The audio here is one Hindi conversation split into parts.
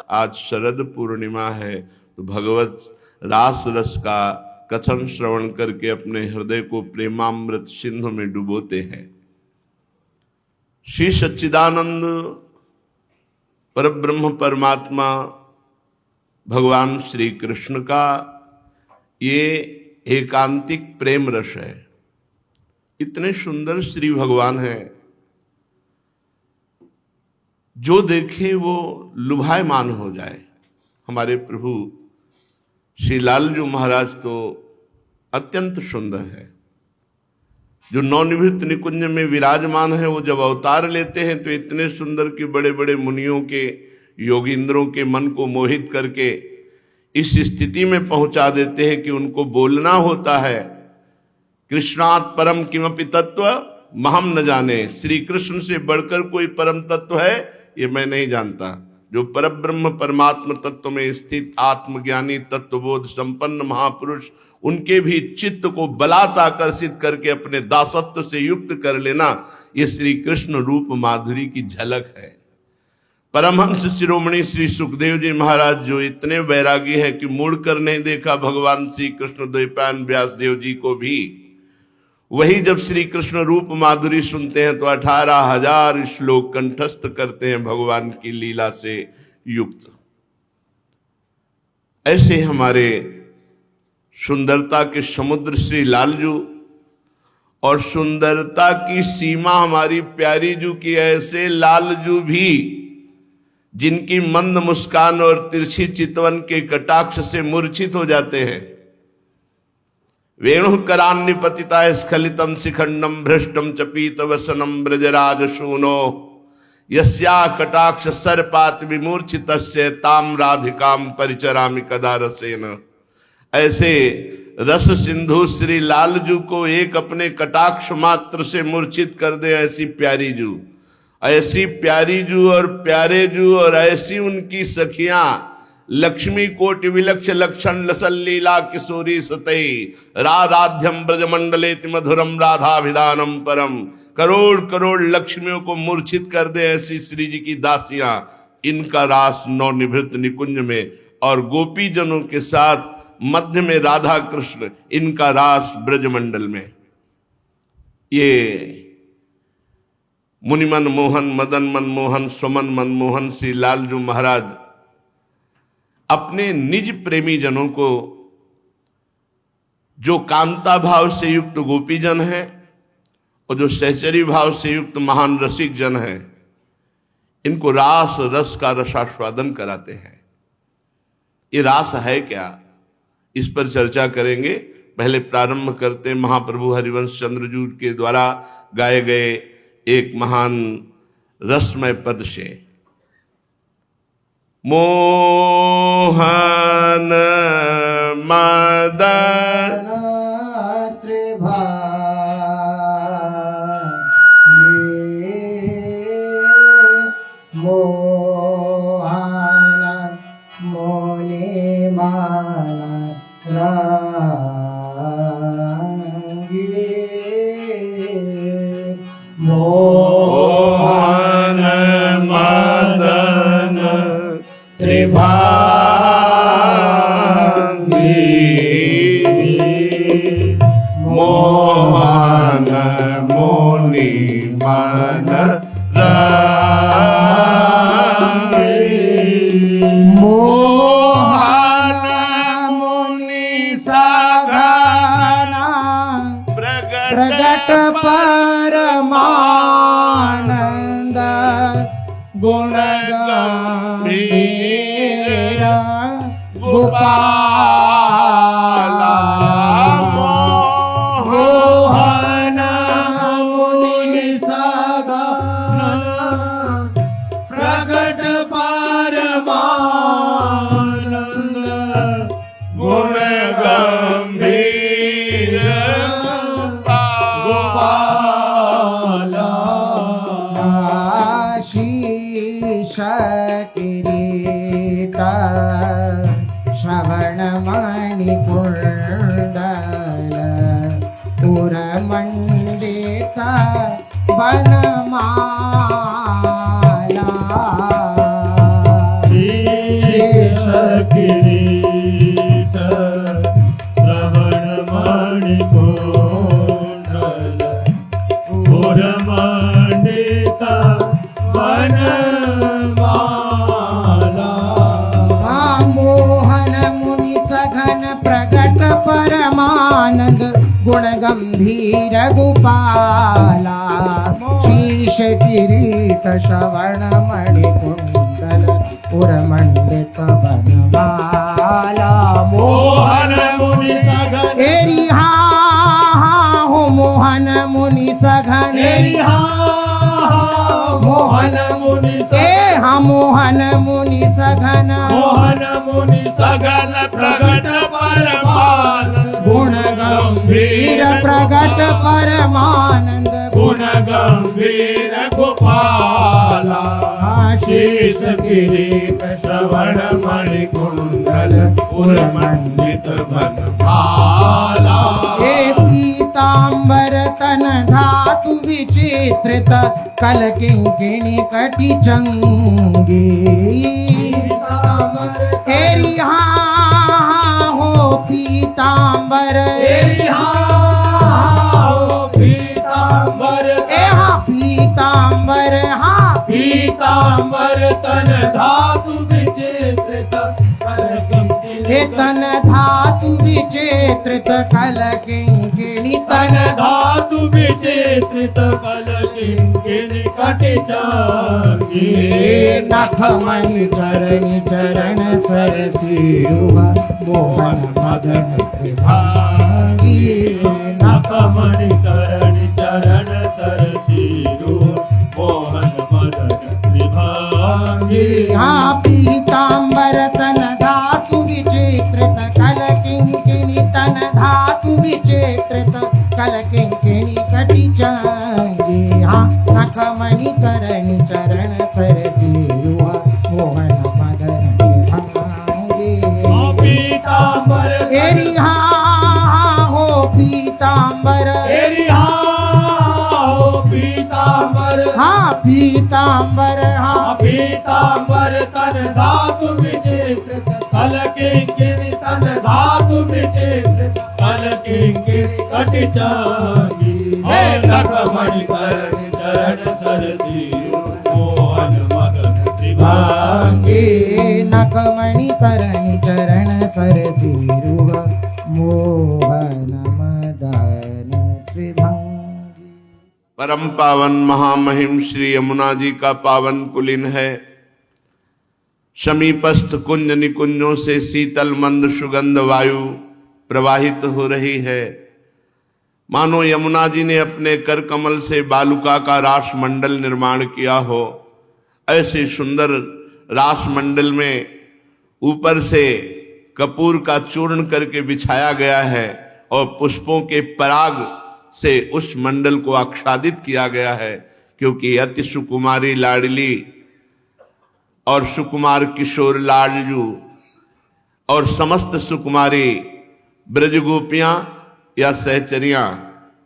आज शरद पूर्णिमा है, तो भगवत रास रस का कथन श्रवण करके अपने हृदय को प्रेमामृत सिंधु में डुबोते हैं। श्री सच्चिदानंद परब्रह्म परमात्मा भगवान श्री कृष्ण का ये एकांतिक प्रेम रस है। इतने सुंदर श्री भगवान है, जो देखे वो लुभायमान हो जाए। हमारे प्रभु श्री लालजू महाराज तो अत्यंत सुंदर है। जो नवनिवृत्त निकुंज में विराजमान है, वो जब अवतार लेते हैं तो इतने सुंदर कि बड़े बड़े मुनियों के, योगींद्रों के मन को मोहित करके इस स्थिति में पहुंचा देते हैं कि उनको बोलना होता है, कृष्णात् परम किमपि तत्व महम न जाने। श्री कृष्ण से बढ़कर कोई परम तत्व है ये मैं नहीं जानता। जो परब्रह्म परमात्म तत्व में स्थित आत्मज्ञानी तत्वबोध संपन्न महापुरुष, उनके भी चित्त को बलात् आकर्षित करके अपने दासत्व से युक्त कर लेना, ये श्री कृष्ण रूप माधुरी की झलक है। परमहंस शिरोमणि श्री सुखदेव जी महाराज जो इतने वैरागी हैं कि मुड़ कर नहीं देखा भगवान श्री कृष्ण द्वैपायन व्यासदेव जी को भी, वही जब श्री कृष्ण रूप माधुरी सुनते हैं तो 18,000 श्लोक कंठस्थ करते हैं भगवान की लीला से युक्त। ऐसे हमारे सुंदरता के समुद्र श्री लालजू, और सुंदरता की सीमा हमारी प्यारी जू की। ऐसे लालजू भी जिनकी मंद मुस्कान और तिरछी चितवन के कटाक्ष से मूर्छित हो जाते हैं। वेणु करान्निपतिता स्खलितम शिखंडम भ्रष्टम चपीत वसनम ब्रजराज शूनो यस्या कटाक्ष सर्पात विमूर्छितस्य ताम राधिकाम परिचरामि कदा रसेन। ऐसे रस सिंधु श्री लालजू को एक अपने कटाक्ष मात्र से मूर्छित कर दे, ऐसी प्यारी जू, ऐसी प्यारी जू और प्यारे जू, और ऐसी उनकी सखियां लक्ष्मी कोटि विलक्ष लक्षण लसल लीला किशोरी सतई राधाध्यम ब्रजमंडलेति मधुरम राधाभिधानम परम। करोड़ करोड़ लक्ष्मियों को मूर्छित कर दे ऐसी श्री जी की दासियां, इनका रास नवनिवृत्त निकुंज में, और गोपी जनों के साथ मध्य में राधा कृष्ण, इनका रास ब्रजमंडल में। ये मुनिमन मोहन, मदन मनमोहन, सुमन मनमोहन श्री लालजू महाराज अपने निज प्रेमी जनों को, जो कांता भाव से युक्त गोपी जन है और जो सहचरी भाव से युक्त महान रसिक जन है, इनको रास रस का रसास्वादन कराते हैं। ये रास है क्या, इस पर चर्चा करेंगे। पहले प्रारंभ करते महाप्रभु हरिवंश चंद्रजू के द्वारा गाए गए एक महान रसमय पद से। मोहन मदन मोहन मोनि मान रागी, मोहन मदन त्रिभागी, मोहन मोनि मान रागी, मोहन मुनि सघना प्रगट परमानंद गुण गंभीर गोपाला, मोहन मुनि सघना प्रगट परमानंद गुण गंभीर गोपाला, शीश किरीट श्रवणमणि कुंडल पुरमंडित वनमाला, शीश गंभीर गोपाला शीश किरीट श्रवण मणि कुंडल उर्मंडित बनमाला मोहन मुनि सघन एरी हा हो मोहन मुनि सघन मोहन मुनि ए हा मोहन मुनि सघन मोहन मुनि सघन प्रगट परमानंद गुण गंभीर प्रगट परमानंद गुण गंभीर गोपाला शीश किरीट श्रवण मणि कुंडल उर्मंडित बनमाला हे पीतांबर तन धातु विचित्रित कल किंकिणी कटि चंगी हेरी हा हो पीतांबर पीतांबर ए हा पीतांबर हा पीतांबर तन धातु विचित्रित हे तन धातु विचित्रित कल किंकिणी तन धातु विचित्रित कल किंकिणी कटि चंगी नखमणि चरणि चरण सरसीरुहा मोहन मदन त्रिभांगी नखमणि करणि चरण सरसीरु मोहन मदन त्रिभांगी हा पीतांबर तन धातु विचित्रित कल किंकिणी तन धातु विचित्रित कल किंकिणी कटि चंगी हा नखमणि करणि चरण सरसीरुहा मोहन मदन त्रिभांगी पीतांबर एरी हा हो पीतांबर पीतांबर हा पीतांबर हा पीतांबर तन धातु विचित्रित कल किंकिणी तन धातु विचित्रित कल किंकिणी कटि चंगी नखमणि करणि चरण सरसीरु मोहन मदन त्रिभांगी नखमणि करणि चरण सरसीरुह मोहन मदन त्रिभंगी। परम पावन महामहिम श्री यमुना जी का पावन पुलिन है। समीपस्थ कुंज निकुंजों से शीतल मंद सुगंध वायु प्रवाहित हो रही है। मानो यमुना जी ने अपने कर कमल से बालुका का रास मंडल निर्माण किया हो। ऐसे सुंदर रास मंडल में ऊपर से कपूर का चूर्ण करके बिछाया गया है और पुष्पों के पराग से उस मंडल को आच्छादित किया गया है, क्योंकि अति सुकुमारी लाडली और सुकुमार किशोर लाडलू और समस्त सुकुमारी ब्रजगोपियां या सहचरियां,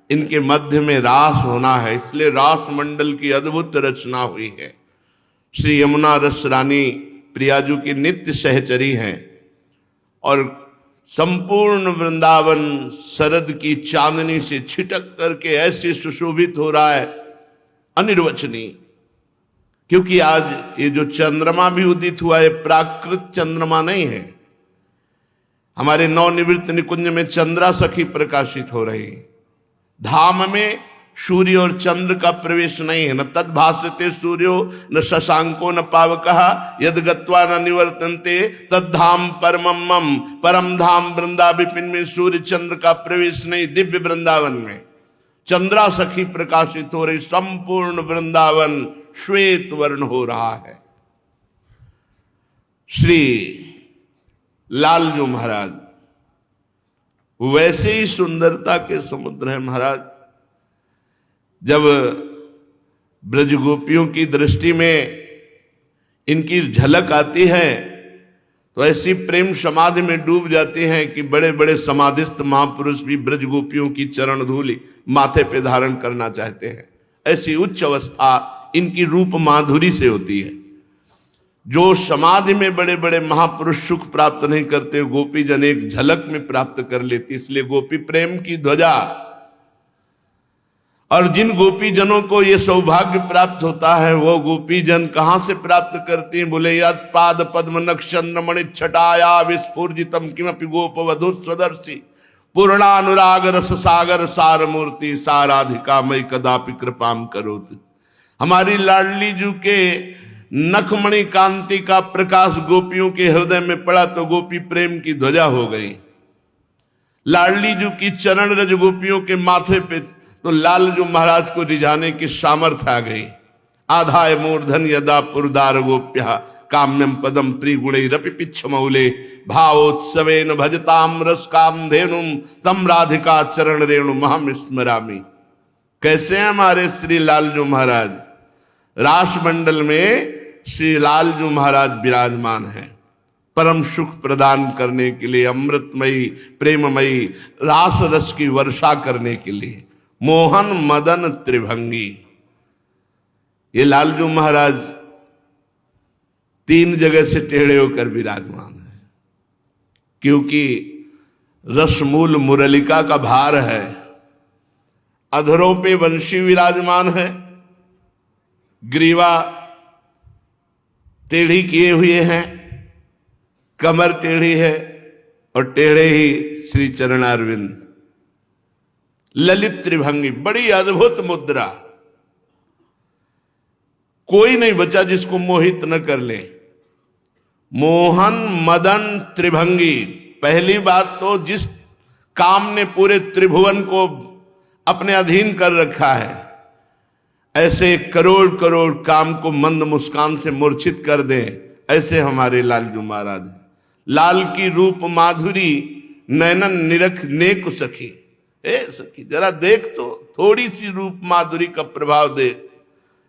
इनके मध्य में रास होना है। इसलिए रास मंडल की अद्भुत रचना हुई है। श्री यमुना रस रानी प्रियाजू की नित्य सहचरी हैं और संपूर्ण वृंदावन शरद की चांदनी से छिटक करके ऐसे सुशोभित हो रहा है, अनिर्वचनीय। क्योंकि आज ये जो चंद्रमा भी उदित हुआ है, प्राकृत चंद्रमा नहीं है। हमारे नवनिवृत्त निकुंज में चंद्रा सखी प्रकाशित हो रही। धाम में सूर्य और चंद्र का प्रवेश नहीं है। न तद्भासते सूर्यो न शशांको न पावकः यद गत्वा न निवर्तन्ते तद्धाम परमं मम। परम धाम वृंदा विपिन में सूर्य चंद्र का प्रवेश नहीं। दिव्य वृंदावन में चंद्रा सखी प्रकाशित हो रही। संपूर्ण वृंदावन श्वेत वर्ण हो रहा है। श्री लालजू महाराज वैसे ही सुंदरता के समुद्र है महाराज। जब ब्रजगोपियों की दृष्टि में इनकी झलक आती है तो ऐसी प्रेम समाधि में डूब जाते हैं कि बड़े बड़े समाधिस्थ महापुरुष भी ब्रजगोपियों की चरण धूलि माथे पे धारण करना चाहते हैं। ऐसी उच्च अवस्था इनकी रूप माधुरी से होती है। जो समाधि में बड़े बड़े महापुरुष सुख प्राप्त नहीं करते, गोपी जन एक झलक में प्राप्त कर लेती। इसलिए गोपी प्रेम की ध्वजा। और जिन गोपी जनों को ये सौभाग्य प्राप्त होता है, वो गोपी जन कहां से प्राप्त करती हैं? बोले यद पाद पद्म नक्षत्र मणि छटाया विस्फूर्जितम किमपि गोपवधु स्वदर्शी। पूर्णानुराग रस सागर सार मूर्ति साराधिका मई कदापि कृपाम करोति। हमारी लाडली जू के नखमणि कांति का प्रकाश गोपियों के हृदय में पड़ा तो गोपी प्रेम की ध्वजा हो गई। लाडली जू की चरण रज गोपियों के माथे पे तो लाल जू महाराज को रिझाने की सामर्थ्य आ गई। आधाय मूर्धन यदा पुरदार गोप्या काम्यम पदम प्रिगुणैरपि पिच्छमौले भावोत्सवेन भजताम रस कामधेनुम तम राधिका चरण रेणु महम स्मरामि। कैसे हैं हमारे श्री लालजू महाराज? रास मंडल में श्री लालजू महाराज विराजमान हैं, परम सुख प्रदान करने के लिए, अमृतमयी प्रेममयी रास रस की वर्षा करने के लिए। मोहन मदन त्रिभंगी, ये लालजू महाराज 3 जगह से टेढ़े होकर विराजमान है, क्योंकि रसमूल मुरलिका का भार है। अधरों पे वंशी विराजमान है, ग्रीवा टेढ़ी किए हुए हैं, कमर टेढ़ी है और टेढ़े ही श्री चरणारविंद। ललित त्रिभंगी, बड़ी अद्भुत मुद्रा, कोई नहीं बचा जिसको मोहित न कर ले। मोहन मदन त्रिभंगी, पहली बात तो जिस काम ने पूरे त्रिभुवन को अपने अधीन कर रखा है, ऐसे करोड़ करोड़ काम को मंद मुस्कान से मूर्छित कर दें, ऐसे हमारे लालजू महाराज हैं। लाल की रूप माधुरी नैनन निरख नेक सखी। ए सखी जरा देख तो, थोड़ी सी रूप माधुरी का प्रभाव दे।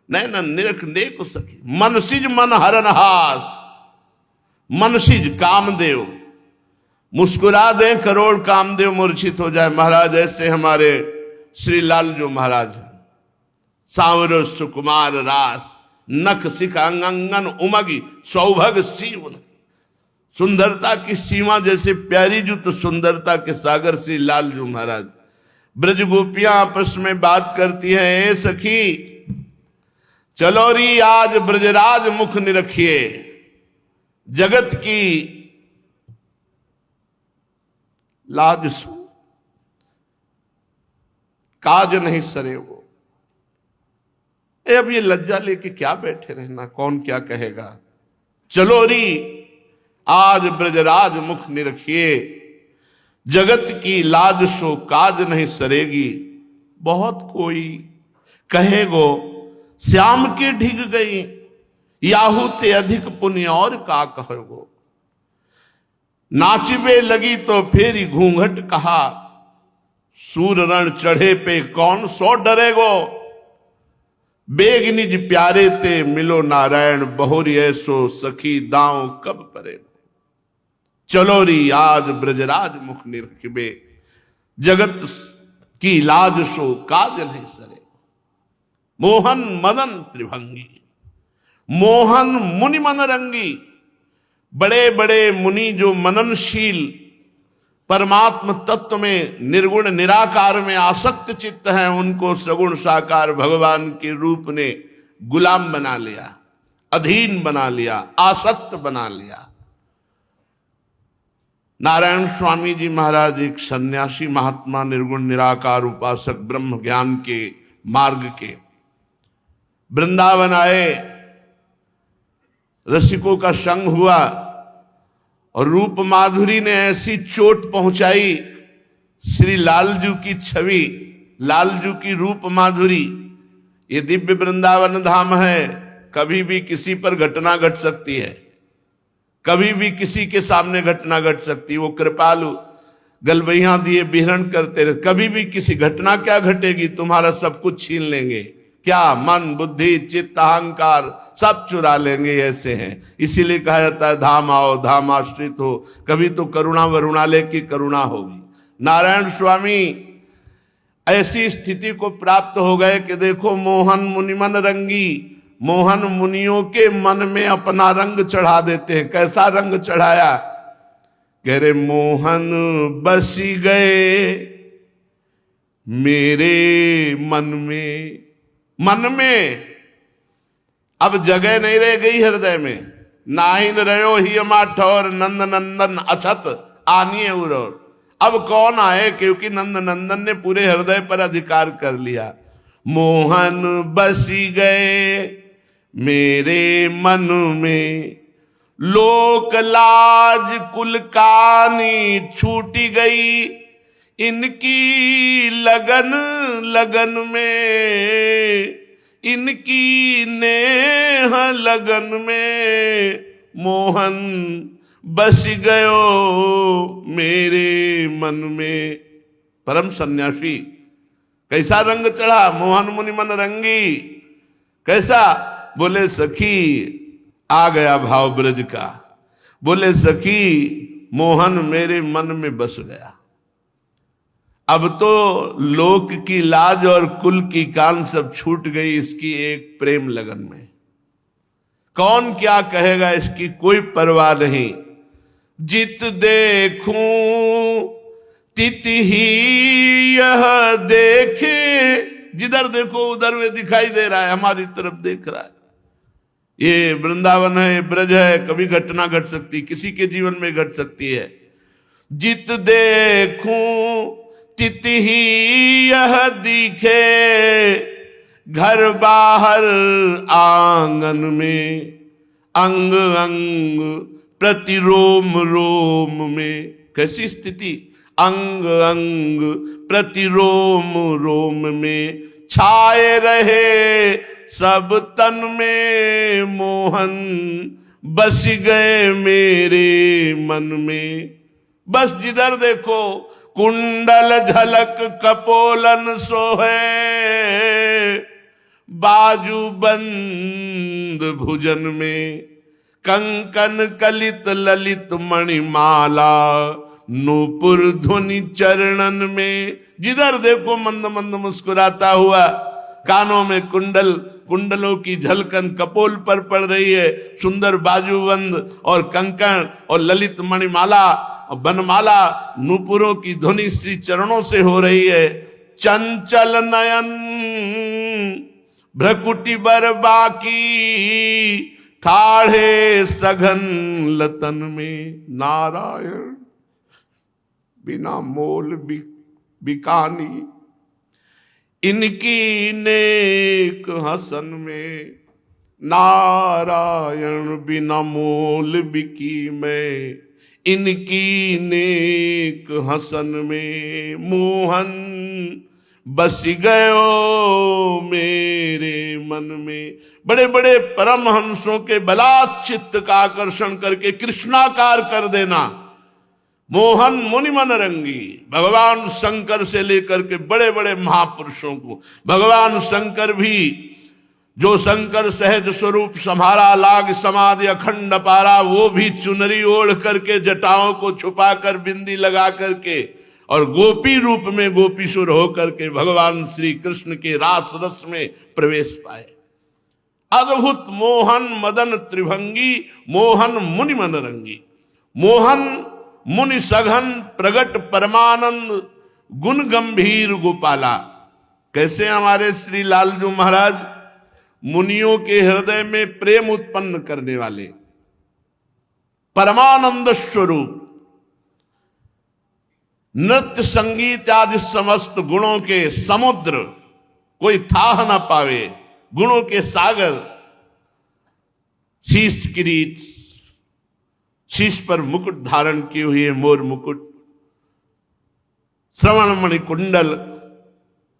नैनन निरख नेक सखी, मनसिज मन हरनहास, मनसिज कामदेव, मुस्कुरा दे करोड़ कामदेव मूर्छित हो जाए। महाराज ऐसे हमारे श्री लालजू महाराज हैं। सांवरो सुकुमार रास, नख सिख अंगन उमगी सौभग सीवन। सुंदरता की सीमा जैसे प्यारी जू तो सुंदरता के सागर श्री लालजू महाराज। ब्रज गोपियां आपस में बात करती हैं, ए सखी चलो री आज ब्रजराज मुख निरखिए, जगत की लाज सो काज नहीं सरे वो। अब ये लज्जा लेके क्या बैठे रहना, कौन क्या कहेगा। चलो री आज ब्रजराज मुख निरखिए, जगत की लाज सो काज नहीं सरेगी। बहुत कोई कहेगो श्याम की ढिग गई, याहू ते अधिक पुण्य और का कहोगो। नाचबे लगी तो फेरी घूंघट कहा, सूर रण चढ़े पे कौन सो डरेगो। बेग निज प्यारे ते मिलो नारायण, बहुरी ऐसो सखी दांव कब परेगो। चलो री आज ब्रजराज मुख निरखिबे, जगत की लाज सो काज नहीं सरे। मोहन मदन त्रिभंगी, मोहन मुनि मन रंगी। बड़े बड़े मुनि जो मननशील परमात्म तत्व में निर्गुण निराकार में आसक्त चित्त हैं, उनको सगुण साकार भगवान के रूप ने गुलाम बना लिया, अधीन बना लिया, आसक्त बना लिया। नारायण स्वामी जी महाराज एक सन्यासी महात्मा, निर्गुण निराकार उपासक, ब्रह्म ज्ञान के मार्ग के, वृंदावन आए, रसिकों का संग हुआ और रूप माधुरी ने ऐसी चोट पहुंचाई। श्री लालजू की छवि, लालजू की रूप माधुरी, ये दिव्य वृंदावन धाम है। कभी भी किसी पर घटना घट सकती है, कभी भी किसी के सामने घटना घट सकती है। वो कृपालु गलबैया दिए बिहरण करते रहे, कभी भी किसी घटना क्या घटेगी, तुम्हारा सब कुछ छीन लेंगे। क्या मन बुद्धि चित्त अहंकार सब चुरा लेंगे, ऐसे हैं। इसीलिए कहा जाता है धाम आओ धाम आश्रित हो, कभी तो करुणा वरुणालय की करुणा होगी। नारायण स्वामी ऐसी स्थिति को प्राप्त हो गए कि देखो मोहन मुनि मन रंगी, मोहन मुनियों के मन में अपना रंग चढ़ा देते हैं। कैसा रंग चढ़ाया, कह रहे मोहन बसी गए मेरे मन में। मन में अब जगह नहीं रह गई हृदय में। नाहिन रहो ही ठौर नंद नंदन अछत आनिए उरोर। अब कौन आए, क्योंकि नंद नंदन ने पूरे हृदय पर अधिकार कर लिया। मोहन बसी गए मेरे मन में, लोक लाज कुल कानी छूटी गई, इनकी लगन लगन में, इनकी नेह लगन में, मोहन बस गयो मेरे मन में। परम सन्यासी कैसा रंग चढ़ा, मोहन मुनि मन रंगी। कैसा? बोले सखी, आ गया भाव ब्रज का। बोले सखी, मोहन मेरे मन में बस गया। अब तो लोक की लाज और कुल की कान सब छूट गई इसकी एक प्रेम लगन में। कौन क्या कहेगा इसकी कोई परवाह नहीं। जित देखूं तित ही यह देखे, जिधर देखो उधर वे दिखाई दे रहा है, हमारी तरफ देख रहा है। ये वृंदावन है, ब्रज है, कभी घटना घट सकती, किसी के जीवन में घट सकती है। जित देखूं तित ही यह दिखे, घर बाहर आंगन में, अंग अंग प्रति रोम रोम में। कैसी स्थिति? अंग अंग प्रति रोम रोम में, छाए रहे सब तन में, मोहन बस गए मेरे मन में। बस जिधर देखो कुंडल झलक कपोलन सोहे, बाजू बंद भुजन में, कंकन कलित ललित मणिमाला, नूपुर ध्वनि चरणन में। जिधर देखो मंद मंद मुस्कुराता हुआ, कानों में कुंडल, कुंडलों की झलकन कपोल पर पड़ रही है, सुंदर बाजूबंद और कंकण और ललित मणिमाला और बनमाला, नूपुरों की ध्वनि श्री चरणों से हो रही है। चंचल नयन भ्रकुटी बर बाकी, ठाढ़े सघन लतन में, नारायण बिना मोल बिकानी, इनकी नेक हसन में, नारायण बिना मोल बिकी मैं, इनकी नेक हसन में, मोहन बस गयो मेरे मन में। बड़े बड़े परमहंसों के बलात् चित्त का आकर्षण करके कृष्णाकार कर देना। मोहन मुनि मन रंगी, भगवान शंकर से लेकर के बड़े बड़े महापुरुषों को, भगवान शंकर भी जो शंकर सहज स्वरूप संभारा, लाग समाधि अखंड पारा, वो भी चुनरी ओढ़ करके जटाओं को छुपा कर बिंदी लगा करके और गोपी रूप में गोपीसुर होकर के भगवान श्री कृष्ण के रास रस में प्रवेश पाए। अद्भुत मोहन मदन त्रिभंगी, मोहन मुनि मन रंगी। मोहन मुनि सघन प्रगट परमानंद, गुण गंभीर गोपाला। कैसे हमारे श्री लालजू महाराज मुनियों के हृदय में प्रेम उत्पन्न करने वाले, परमानंद स्वरूप, नृत्य संगीत आदि समस्त गुणों के समुद्र, कोई थाह न पावे, गुणों के सागर। शीश किरीट, शीश पर मुकुट धारण किए हुए मोर मुकुट, श्रवण मणि कुंडल,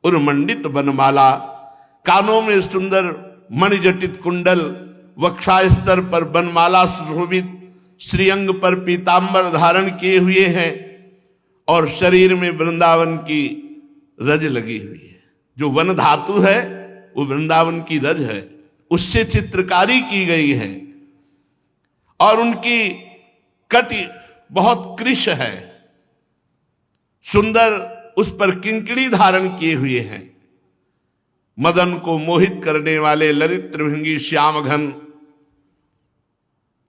उर्मंडित बनमाला, कानों में सुंदर मणिजटित कुंडल, वक्षास्तर पर बनमाला सुशोभित, श्रीअंग पर पीतांबर धारण किए हुए हैं और शरीर में वृंदावन की रज लगी हुई है। जो वन धातु है वो वृंदावन की रज है, उससे चित्रकारी की गई है और उनकी कटी बहुत कृश है, सुंदर, उस पर किंकड़ी धारण किए हुए हैं। मदन को मोहित करने वाले ललित त्रिभंगी श्याम घन,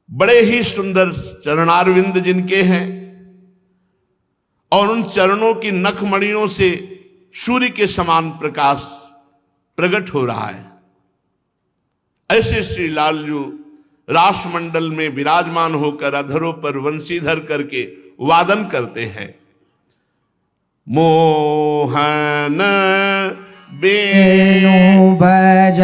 बड़े ही सुंदर चरणारविंद जिनके हैं और उन चरणों की नखमणियों से सूर्य के समान प्रकाश प्रकट हो रहा है। ऐसे श्री लालजू रासमंडल में विराजमान होकर अधरों पर वंशीधर करके वादन करते हैं। मोहन वेणु बजावे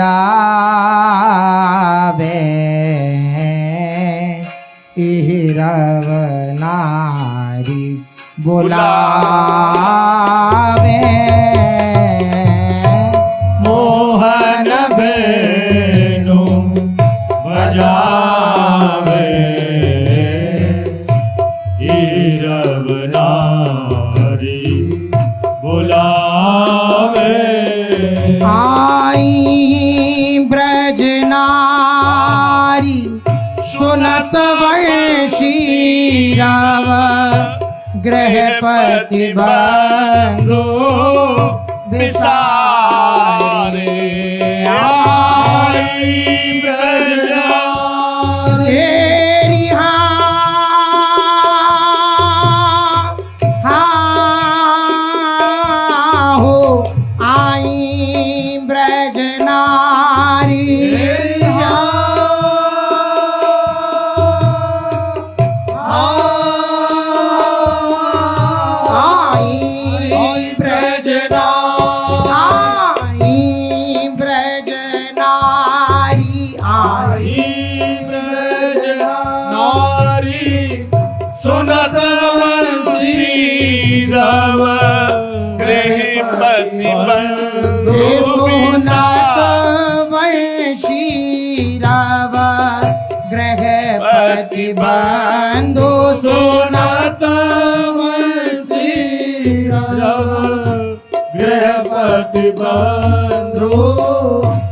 इहरव नारी बुलावे मोहन वेणु बजावे हीरव नारी बुलावे आई ब्रज नारी सुनत वंशी राव गृहपति बंधु विसारे आई ब्रज तेरी हाँ हो आई ब्रज नारी आई ब्रज आई ब्रज नारी आई नारी सुनत वंशी रव गृहपति बंधु सुनत वंशी राव गृहपति बंधु सुनत वंशी गृहपति बंधु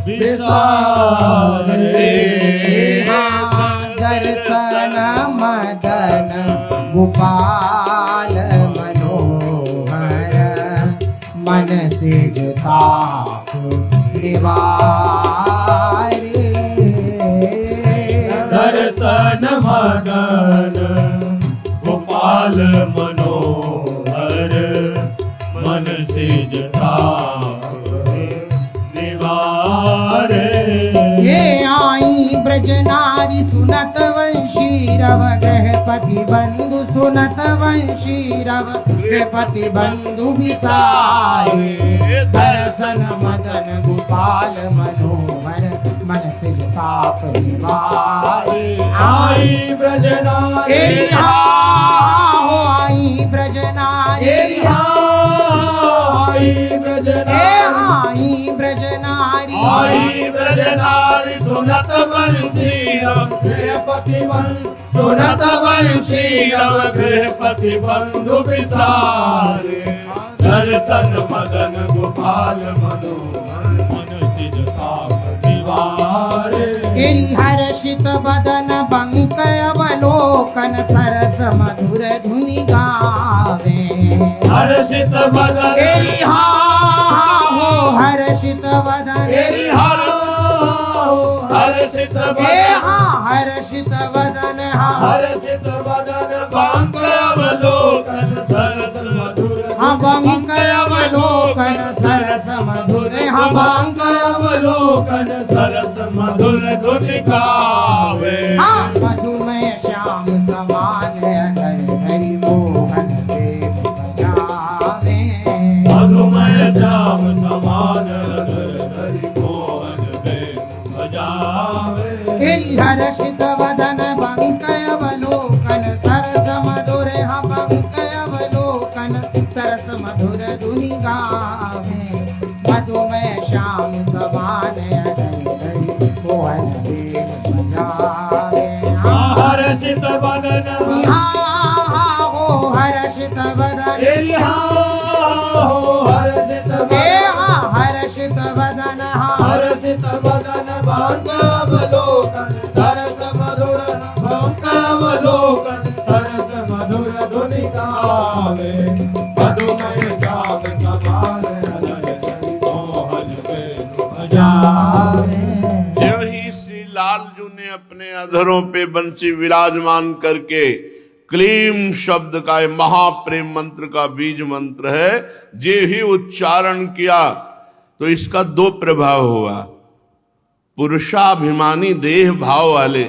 विसारे दर्शन मदन गोपाल मनोहर मन सिजता निवारे दर्शन मदन गोपाल मनोहर मन सिजता निवारे ये आई ब्रज नारी सुनत वंशी रव गृहपति बंधु सुनत वंशी रव गृहपति बंधु विसारे दर्शन मदन गोपाल मनोहर मन सिजताप निवारे आई ब्रज नारी तेरी हो आई ब्रज नारी आई ब्रज आई ब्रज नारी आई ब्रज नारी सुनत वंशी रव गृहपति बंधु सुनत वंशी रव गृहपति बंधु विसारे दर्शन मदन गोपाल मनोहर मन सिजताप निवारे तेरी हर्षित बदन बंक अवलोकन सरस मधुर धुनि गावे हर्षित बदन तेरी हो हर्षित बदन तेरी हर्षित ए बदन हर्षित बदन हर्षित बदन बंक अवलोकन सरस मधुर बंक अवलोकन सरस मधुर बंक अवलोकन सरस मधुर धुन गावे मधुमय श्याम समान अधर हरि मोहन देव बजावे मधुमय श्याम समान हरि मोहन देव बजावे तेरी हर्षित वदन बंक अवलोकन सरस मधुर बंक अवलोकन सरस मधुर धुनि गावे मधुमय श्याम समान अधर हरि मोहन देव बजावे हर्षित बदन हो हर्षित वदन तेरी हर्षित हर्षित वदन हर्षित बदन बंक अवलोकन सरस मधुर बंक अवलोकन सरस मधुर धुनि गावे मधुमय श्याम समान हरि मोहन देव बजावे जो ही श्री लालजू ने अपने अधरों पे बंसी विराजमान करके क्लीम शब्द का ये महाप्रेम मंत्र का बीज मंत्र है, जे ही उच्चारण किया तो इसका दो प्रभाव हुआ। पुरुषाभिमानी देह भाव वाले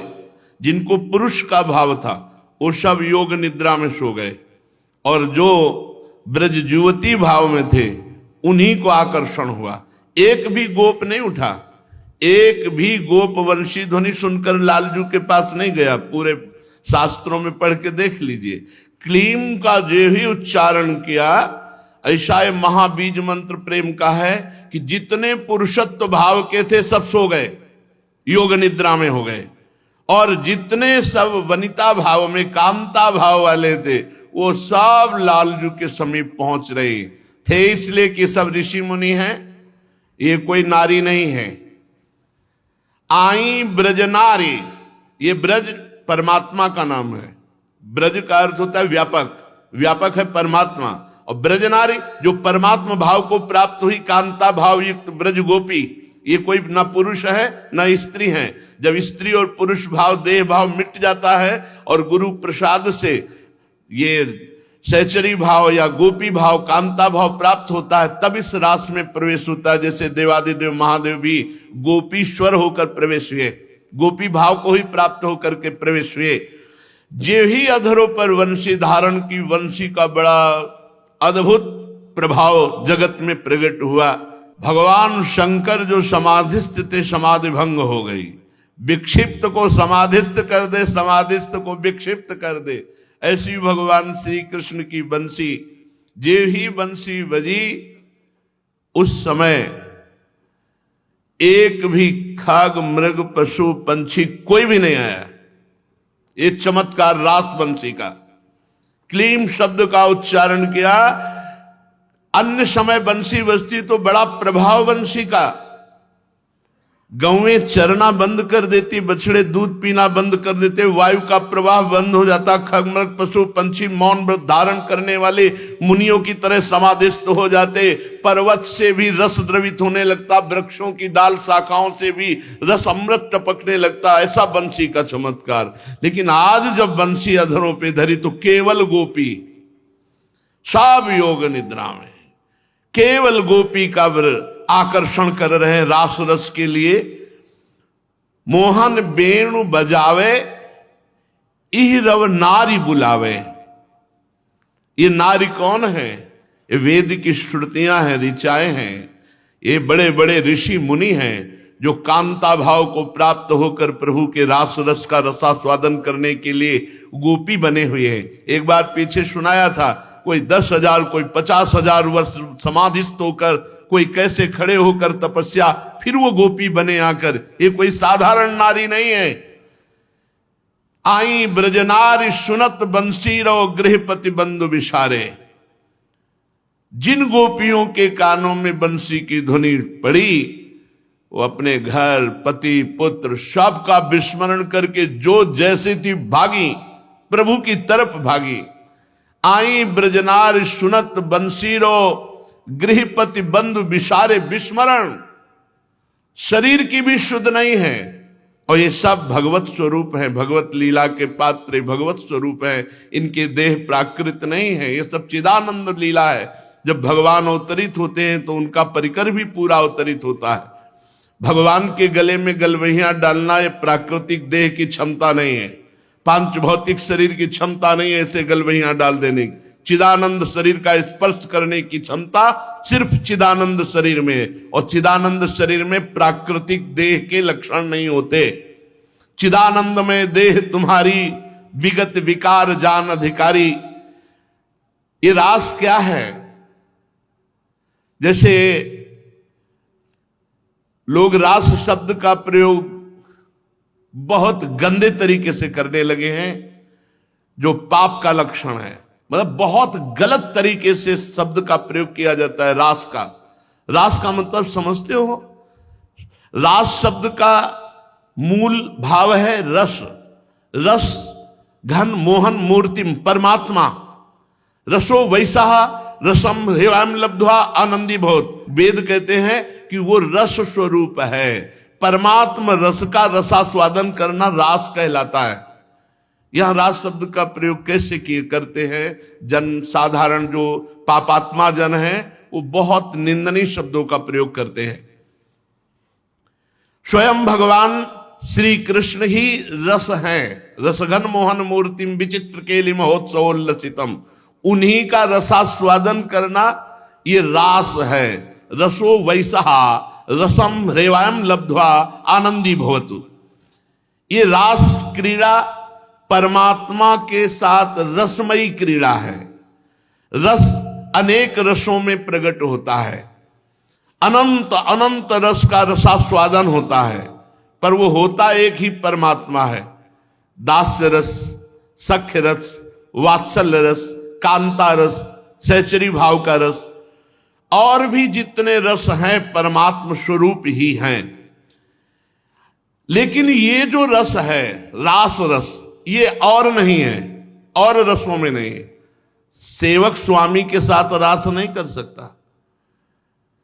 जिनको पुरुष का भाव था वो सब योग निद्रा में सो गए, और जो ब्रज युवती भाव में थे, उन्हीं को आकर्षण हुआ। एक भी गोप नहीं उठा, एक भी गोप वंशी ध्वनि सुनकर लालजू के पास नहीं गया। पूरे शास्त्रों में पढ़ के देख लीजिए, क्लीम का जो ही उच्चारण किया, ऐसा ये महाबीज मंत्र प्रेम का है कि जितने पुरुषत्व भाव के थे सब सो गए, योग निद्रा में हो गए, और जितने सब वनिता भाव में कामता भाव वाले थे वो सब लालजू के समीप पहुंच रहे थे। इसलिए कि सब ऋषि मुनि हैं, ये कोई नारी नहीं है। आई ब्रजनारी, ये ब्रज परमात्मा का नाम है। ब्रज का अर्थ होता है व्यापक, व्यापक है परमात्मा, और ब्रजनारी जो परमात्मा भाव को प्राप्त हुई, कांता भाव युक्त ब्रज गोपी, ये कोई ना पुरुष है ना स्त्री है। जब स्त्री और पुरुष भाव, देह भाव मिट जाता है और गुरु प्रसाद से ये सहचरी भाव या गोपी भाव, कांता भाव प्राप्त होता है, तब इस रास में प्रवेश होता है। जैसे देवादिदेव महादेव भी गोपीश्वर होकर प्रवेश हुए, गोपी भाव को ही प्राप्त होकर के प्रवेश हुए। जे ही अधरों पर वंशी धारण की, वंशी का बड़ा अद्भुत प्रभाव जगत में प्रकट हुआ। भगवान शंकर जो समाधिस्थ थे, समाधि भंग हो गई। विक्षिप्त को समाधिस्थ कर दे, समाधिस्थ को विक्षिप्त कर दे, ऐसी भगवान श्री कृष्ण की बंसी। जे ही बंसी बजी, उस समय एक भी खाग, मृग, पशु, पंछी कोई भी नहीं आया। ये चमत्कार रास बंसी का। क्लीम शब्द का उच्चारण किया। अन्य समय बंसी बजती तो बड़ा प्रभाव बंसी का। गौएं चरना बंद कर देती, बछड़े दूध पीना बंद कर देते, वायु का प्रवाह बंद हो जाता, खगमृग, पशु पंछी मौन व्रत धारण करने वाले मुनियों की तरह समाधिस्थ हो जाते। पर्वत से भी रस द्रवित होने लगता, वृक्षों की डाल शाखाओं से भी रस अमृत टपकने लगता। ऐसा बंसी का चमत्कार। लेकिन आज जब बंसी अधरों पे धरी तो केवल गोपी, सब योग निद्रा में, केवल गोपी का आकर्षण कर रहे हैं रास रस के लिए। मोहन वेणु बजावे, इह रव नारी बुलावे। ये नारी कौन है? ये वेद की श्रुतियां हैं, ऋचाएं हैं। ये बड़े बड़े ऋषि मुनि हैं जो कांता भाव को प्राप्त होकर प्रभु के रास रस का रसास्वादन करने के लिए गोपी बने हुए हैं। एक बार पीछे सुनाया था, कोई 10,000, कोई 50,000 वर्ष समाधिस्थ होकर, कोई कैसे खड़े होकर तपस्या, फिर वो गोपी बने आकर। ये कोई साधारण नारी नहीं है। आई ब्रजनारी सुनत बंसी रो, गृहपति बंधु विशारे। जिन गोपियों के कानों में बंसी की ध्वनि पड़ी, वो अपने घर, पति, पुत्र सबका विस्मरण करके जो जैसे थी भागी, प्रभु की तरफ भागी। आई ब्रजनारी सुनत बंसीरो, गृहपति बंधु विसारे। विस्मरण, शरीर की भी शुद्ध नहीं है, और ये सब भगवत स्वरूप है, भगवत लीला के पात्र भगवत स्वरूप है। इनके देह प्राकृत नहीं है, ये सब चिदानंद लीला है। जब भगवान अवतरित होते हैं तो उनका परिकर भी पूरा अवतरित होता है। भगवान के गले में गलवहियां डालना ये प्राकृतिक देह की क्षमता नहीं है, पांच भौतिक शरीर की क्षमता नहीं है ऐसे गलवहियां डाल देने की। चिदानंद शरीर का स्पर्श करने की क्षमता सिर्फ चिदानंद शरीर में है, और चिदानंद शरीर में प्राकृतिक देह के लक्षण नहीं होते। चिदानंद में देह तुम्हारी, विगत विकार जान अधिकारी। ये रास क्या है? जैसे लोग रास शब्द का प्रयोग बहुत गंदे तरीके से करने लगे हैं, जो पाप का लक्षण है। मतलब बहुत गलत तरीके से शब्द का प्रयोग किया जाता है रास का। रास का मतलब समझते हो? रास शब्द का मूल भाव है रस। रस घन मोहन मूर्तिम, परमात्मा। रसो वैसा रसम हेवाम लब्ध्वा आनंदी भवत। वेद कहते हैं कि वो रस स्वरूप है। परमात्मा रस का रसास्वादन करना रास कहलाता है। यहां रास शब्द का प्रयोग कैसे किए करते हैं? जन साधारण जो पापात्मा जन हैं वो बहुत निंदनीय शब्दों का प्रयोग करते हैं। स्वयं भगवान श्री कृष्ण ही रस हैं। रसघन मोहन मूर्तिम विचित्र केलि महोत्सवोल्लसितम। उन्हीं का रसास्वादन करना ये रास है। रसो वैसा रसम ह्रेवायम लब्ध्वा आनंदी भवतु। ये रास क्रीड़ा परमात्मा के साथ रसमयी क्रीड़ा है। रस अनेक रसों में प्रकट होता है, अनंत अनंत रस का रसास्वादन होता है, पर वो होता एक ही परमात्मा है। दास्य रस, सख्य रस, वात्सल्य रस, कांता रस, सहचरी भाव का रस और भी जितने रस हैं परमात्म स्वरूप ही हैं। लेकिन ये जो रस है रास रस, ये और नहीं है, और रसों में नहीं है। सेवक स्वामी के साथ रास नहीं कर सकता,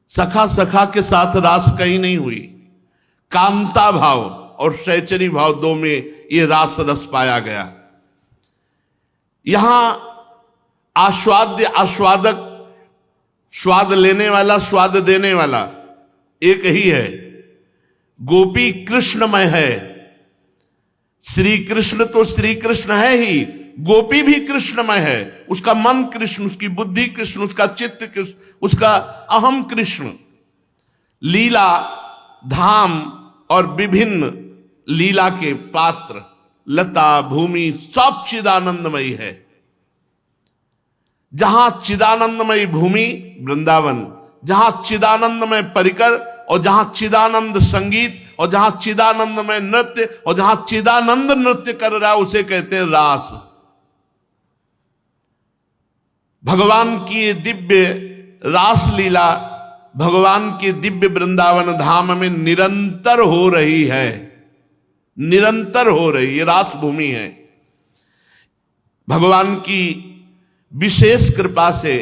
सखा सखा के साथ रास कहीं नहीं हुई। कांता भाव और सहचरी भाव दो में ये रास रस पाया गया। यहां आस्वाद्य आस्वादक, स्वाद लेने वाला स्वाद देने वाला एक ही है। गोपी कृष्णमय है, श्री कृष्ण तो श्री कृष्ण है ही, गोपी भी कृष्णमय है। उसका मन कृष्ण, उसकी बुद्धि कृष्ण, उसका चित्त कृष्ण, उसका अहम कृष्ण। लीला धाम और विभिन्न लीला के पात्र, लता भूमि सब चिदानंदमयी है। जहां चिदानंदमयी भूमि वृंदावन, जहां चिदानंदमय परिकर और जहां चिदानंद संगीत और जहां चिदानंदमय नृत्य और जहां चिदानंद नृत्य कर रहा है उसे कहते हैं रास। भगवान की दिव्य रास लीला भगवान के दिव्य वृंदावन धाम में निरंतर हो रही है, निरंतर हो रही है। रास भूमि है। भगवान की विशेष कृपा से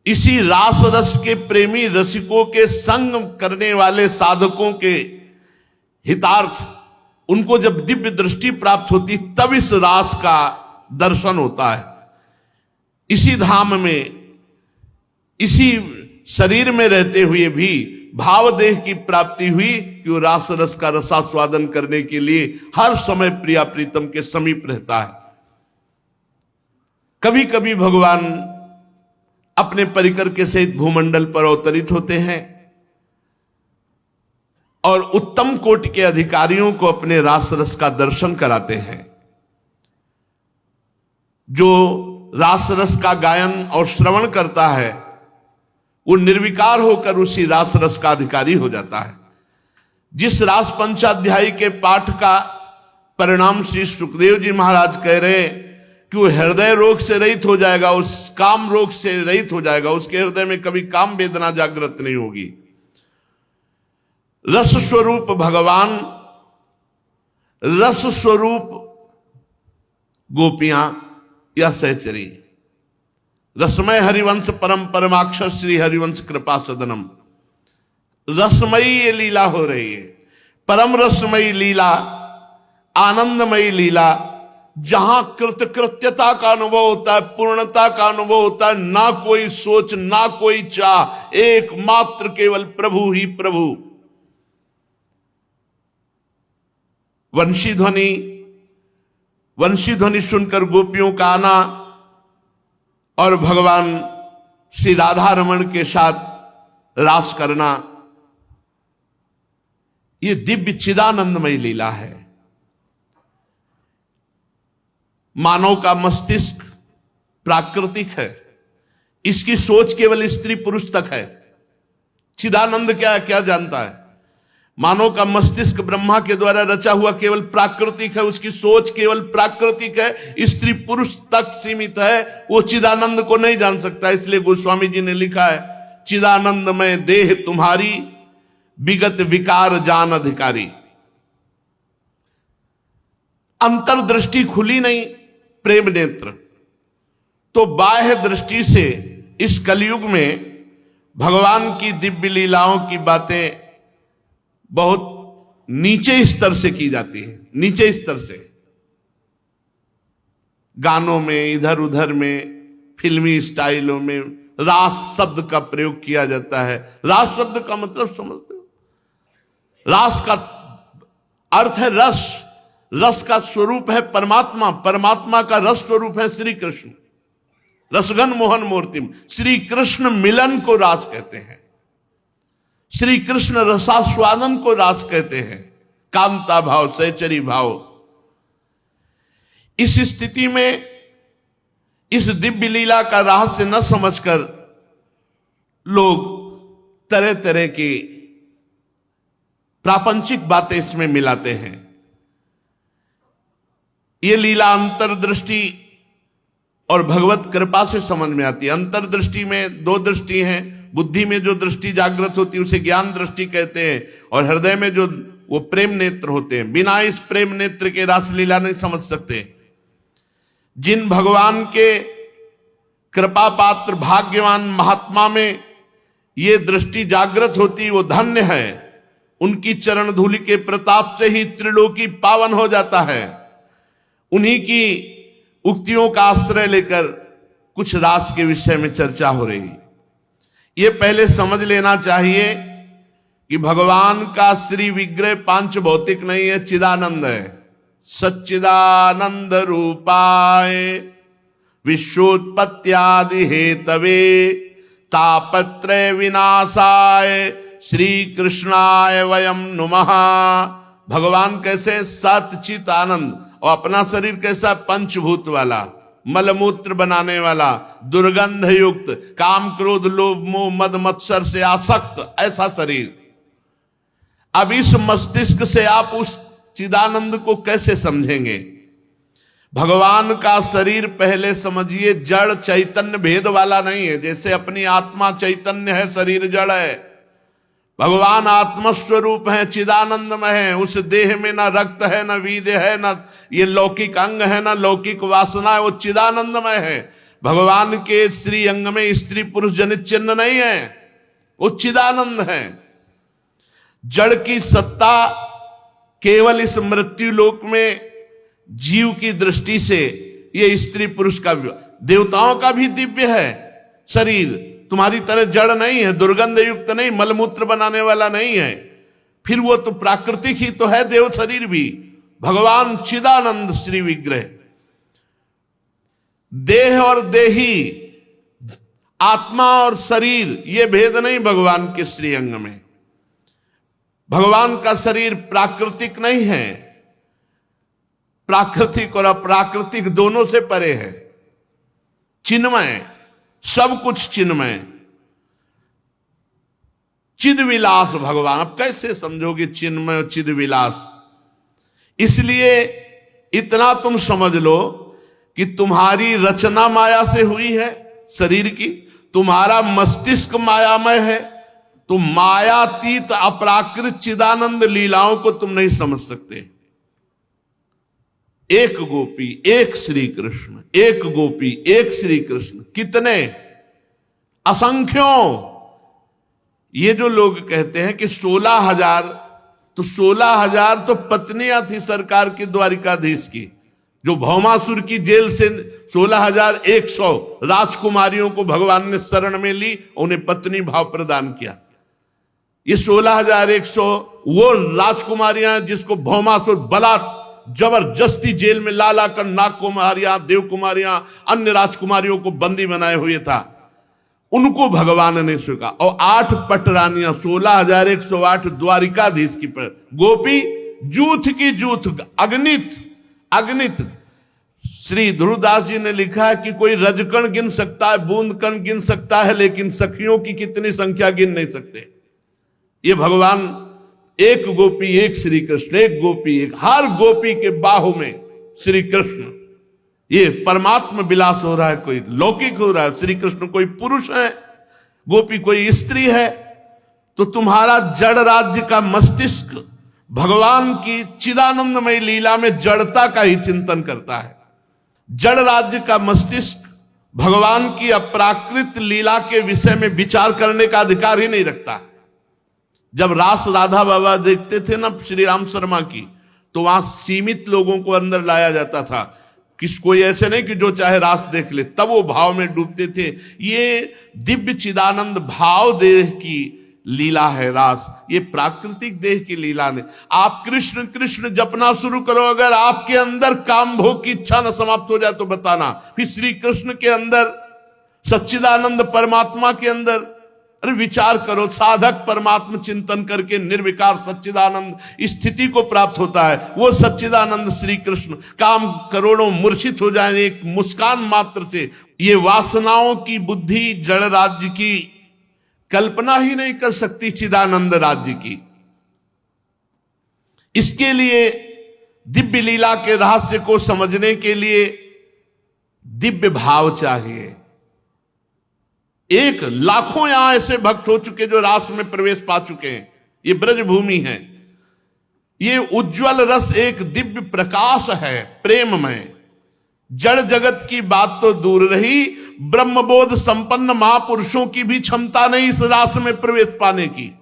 इसी रास रस के प्रेमी रसिकों के संग करने वाले साधकों के हितार्थ, उनको जब दिव्य दृष्टि प्राप्त होती तब इस रास का दर्शन होता है। इसी धाम में, इसी शरीर में रहते हुए भी भावदेह की प्राप्ति हुई कि वो रास रस का रसास्वादन करने के लिए हर समय प्रिया प्रीतम के समीप रहता है। कभी कभी भगवान अपने परिकर के सहित भूमंडल पर अवतरित होते हैं और उत्तम कोटि के अधिकारियों को अपने रास रस का दर्शन कराते हैं। जो रास रस का गायन और श्रवण करता है वो निर्विकार होकर उसी रास रस का अधिकारी हो जाता है। जिस रास पंचाध्यायी के पाठ का परिणाम श्री सुखदेव जी महाराज कह रहे हैं कि वो हृदय रोग से रहित हो जाएगा, उस काम रोग से रहित हो जाएगा, उसके हृदय में कभी काम वेदना जागृत नहीं होगी। रस स्वरूप भगवान, रस स्वरूप गोपियां या सहचरी, रसमय हरिवंश परम परमाक्षर श्री हरिवंश कृपा सदनम, रसमयी ये लीला हो रही है। परम रसमयी लीला, आनंदमयी लीला, जहां कृतकृत्यता का अनुभव होता है, पूर्णता का अनुभव होता है, ना कोई सोच ना कोई चाह, एकमात्र केवल प्रभु ही प्रभु। वंशी ध्वनि सुनकर गोपियों का आना और भगवान श्री राधा रमण के साथ रास करना, ये दिव्य चिदानंदमय लीला है। मानव का मस्तिष्क प्राकृतिक है, इसकी सोच केवल स्त्री पुरुष तक है। चिदानंद क्या है, क्या जानता है? मानव का मस्तिष्क ब्रह्मा के द्वारा रचा हुआ केवल प्राकृतिक है, उसकी सोच केवल प्राकृतिक है, स्त्री पुरुष तक सीमित है, वो चिदानंद को नहीं जान सकता। इसलिए गोस्वामी जी ने लिखा है, चिदानंदमय देह तुम्हारी विगत विकार जान अधिकारी। अंतर्दृष्टि खुली नहीं, प्रेम नेत्र। तो बाह्य दृष्टि से इस कलयुग में भगवान की दिव्य लीलाओं की बातें बहुत नीचे स्तर से की जाती है, नीचे स्तर से, गानों में, इधर उधर में, फिल्मी स्टाइलों में रास शब्द का प्रयोग किया जाता है। रास शब्द का मतलब समझते हो? रास का अर्थ है रस, रस का स्वरूप है परमात्मा, परमात्मा का रस स्वरूप है श्री कृष्ण। रसघन मोहन मूर्तिम। श्री कृष्ण मिलन को रास कहते हैं, श्री कृष्ण रसास्वादन को रास कहते हैं, कामता भाव, सहचरी भाव। इस स्थिति में इस दिव्य लीला का रहस्य न समझकर लोग तरह तरह की प्रापंचिक बातें इसमें मिलाते हैं। ये लीला अंतर्दृष्टि और भगवत कृपा से समझ में आती है। अंतर्दृष्टि में दो दृष्टि हैं, बुद्धि में जो दृष्टि जागृत होती है उसे ज्ञान दृष्टि कहते हैं, और हृदय में जो वो प्रेम नेत्र होते हैं। बिना इस प्रेम नेत्र के रासलीला नहीं समझ सकते। जिन भगवान के कृपा पात्र भाग्यवान महात्मा में ये दृष्टि जागृत होती वो धन्य है। उनकी चरण धूलि के प्रताप से ही त्रिलोकी पावन हो जाता है। उन्हीं की उक्तियों का आश्रय लेकर कुछ रास के विषय में चर्चा हो रही। ये पहले समझ लेना चाहिए कि भगवान का श्री विग्रह पांच भौतिक नहीं है, चिदानंद है। सच्चिदानंद रूपाय विश्वोत्पत्त्यादि हेतवे तापत्रय विनाशाय श्री कृष्णाय वयम नुमः। भगवान कैसे? सच्चित आनंद, और अपना शरीर कैसा? पंचभूत वाला, मलमूत्र बनाने वाला, दुर्गंध युक्त, काम क्रोध लोभ मोह मद मत्सर से आसक्त ऐसा शरीर। अब इस मस्तिष्क से आप उस चिदानंद को कैसे समझेंगे? भगवान का शरीर पहले समझिए जड़ चैतन्य भेद वाला नहीं है। जैसे अपनी आत्मा चैतन्य है, शरीर जड़ है। भगवान आत्मस्वरूप है, चिदानंदमय है। उस देह में ना रक्त है, ना वीर्य है, ना ये लौकिक अंग है, ना लौकिक वासना है। वो चिदानंदमय है। भगवान के श्री अंग में स्त्री पुरुष जनित चिन्ह नहीं है, वो चिदानंद है। जड़ की सत्ता केवल इस मृत्यु लोक में जीव की दृष्टि से ये स्त्री पुरुष का, देवताओं का भी दिव्य है शरीर। तुम्हारी तरह जड़ नहीं है, दुर्गंध युक्त नहीं, मलमूत्र बनाने वाला नहीं है। फिर वो तो प्राकृतिक ही तो है, देव शरीर भी। भगवान चिदानंद श्री विग्रह। देह और देही, आत्मा और शरीर, ये भेद नहीं भगवान के श्री अंग में। भगवान का शरीर प्राकृतिक नहीं है, प्राकृतिक और अप्राकृतिक दोनों से परे है। चिन्मय, सब कुछ चिन्मय, चिद विलास भगवान। अब कैसे समझोगे चिन्मय और चिद विलास? इसलिए इतना तुम समझ लो कि तुम्हारी रचना माया से हुई है शरीर की, तुम्हारा मस्तिष्क मायामय है। तुम मायातीत अपराकृत चिदानंद लीलाओं को तुम नहीं समझ सकते। एक गोपी एक श्री कृष्ण, एक गोपी एक श्री कृष्ण, कितने? असंख्यों। ये जो लोग कहते हैं कि 16,000, तो 16,000 तो पत्नियां थी सरकार की द्वारिकाधीश की, जो भौमासुर की जेल से 16,100 राजकुमारियों को भगवान ने शरण में ली, उन्हें पत्नी भाव प्रदान किया। ये 16,100 वो राजकुमारियां जिसको भौमासुर बलात् जबरदस्ती जेल में ला ला कर नाग कुमारियां, देव कुमारियां, अन्य राजकुमारियों को बंदी बनाए हुए था, उनको भगवान ने स्वीकार। और 8 पटरानियां, 16,108 द्वारिकाधीश की पर गोपी जूथ की जूथ, अगणित अगणित। श्री ध्रुवदास जी ने लिखा है कि कोई रजकण गिन सकता है, बूंद कण गिन सकता है, लेकिन सखियों की कितनी संख्या गिन नहीं सकते। ये भगवान एक गोपी एक श्री कृष्ण, एक गोपी एक, हर गोपी के बाहु में श्री कृष्ण। ये परमात्मा विलास हो रहा है, कोई लौकिक हो रहा है। श्री कृष्ण कोई पुरुष है, गोपी कोई स्त्री है। तो तुम्हारा जड़ राज्य का मस्तिष्क भगवान की चिदानंदमय लीला में जड़ता का ही चिंतन करता है। जड़ राज्य का मस्तिष्क भगवान की अपराकृत लीला के विषय में विचार करने का अधिकार ही नहीं रखता। जब रास राधा बाबा देखते थे ना श्री राम शर्मा की, तो वहां सीमित लोगों को अंदर लाया जाता था। कोई ऐसे नहीं कि जो चाहे रास देख ले, तब वो भाव में डूबते थे। ये दिव्य चिदानंद भाव देह की लीला है रास, ये प्राकृतिक देह की लीला नहीं। आप कृष्ण कृष्ण जपना शुरू करो, अगर आपके अंदर काम भोग की इच्छा न समाप्त हो जाए तो बताना, फिर श्री कृष्ण के अंदर सच्चिदानंद परमात्मा के अंदर, अरे विचार करो, साधक परमात्मा चिंतन करके निर्विकार सच्चिदानंद स्थिति को प्राप्त होता है। वो सच्चिदानंद श्री कृष्ण काम करोड़ों मूर्छित हो जाए एक मुस्कान मात्र से। ये वासनाओं की बुद्धि जड़ राज्य की कल्पना ही नहीं कर सकती, चिदानंद राज्य की। इसके लिए दिव्य लीला के रहस्य को समझने के लिए दिव्य भाव चाहिए। एक लाखों यहां ऐसे भक्त हो चुके जो रास में प्रवेश पा चुके हैं। ये ब्रजभूमि है, ये उज्जवल रस एक दिव्य प्रकाश है प्रेममय। जड़ जगत की बात तो दूर रही, ब्रह्मबोध संपन्न महापुरुषों की भी क्षमता नहीं इस रास में प्रवेश पाने की।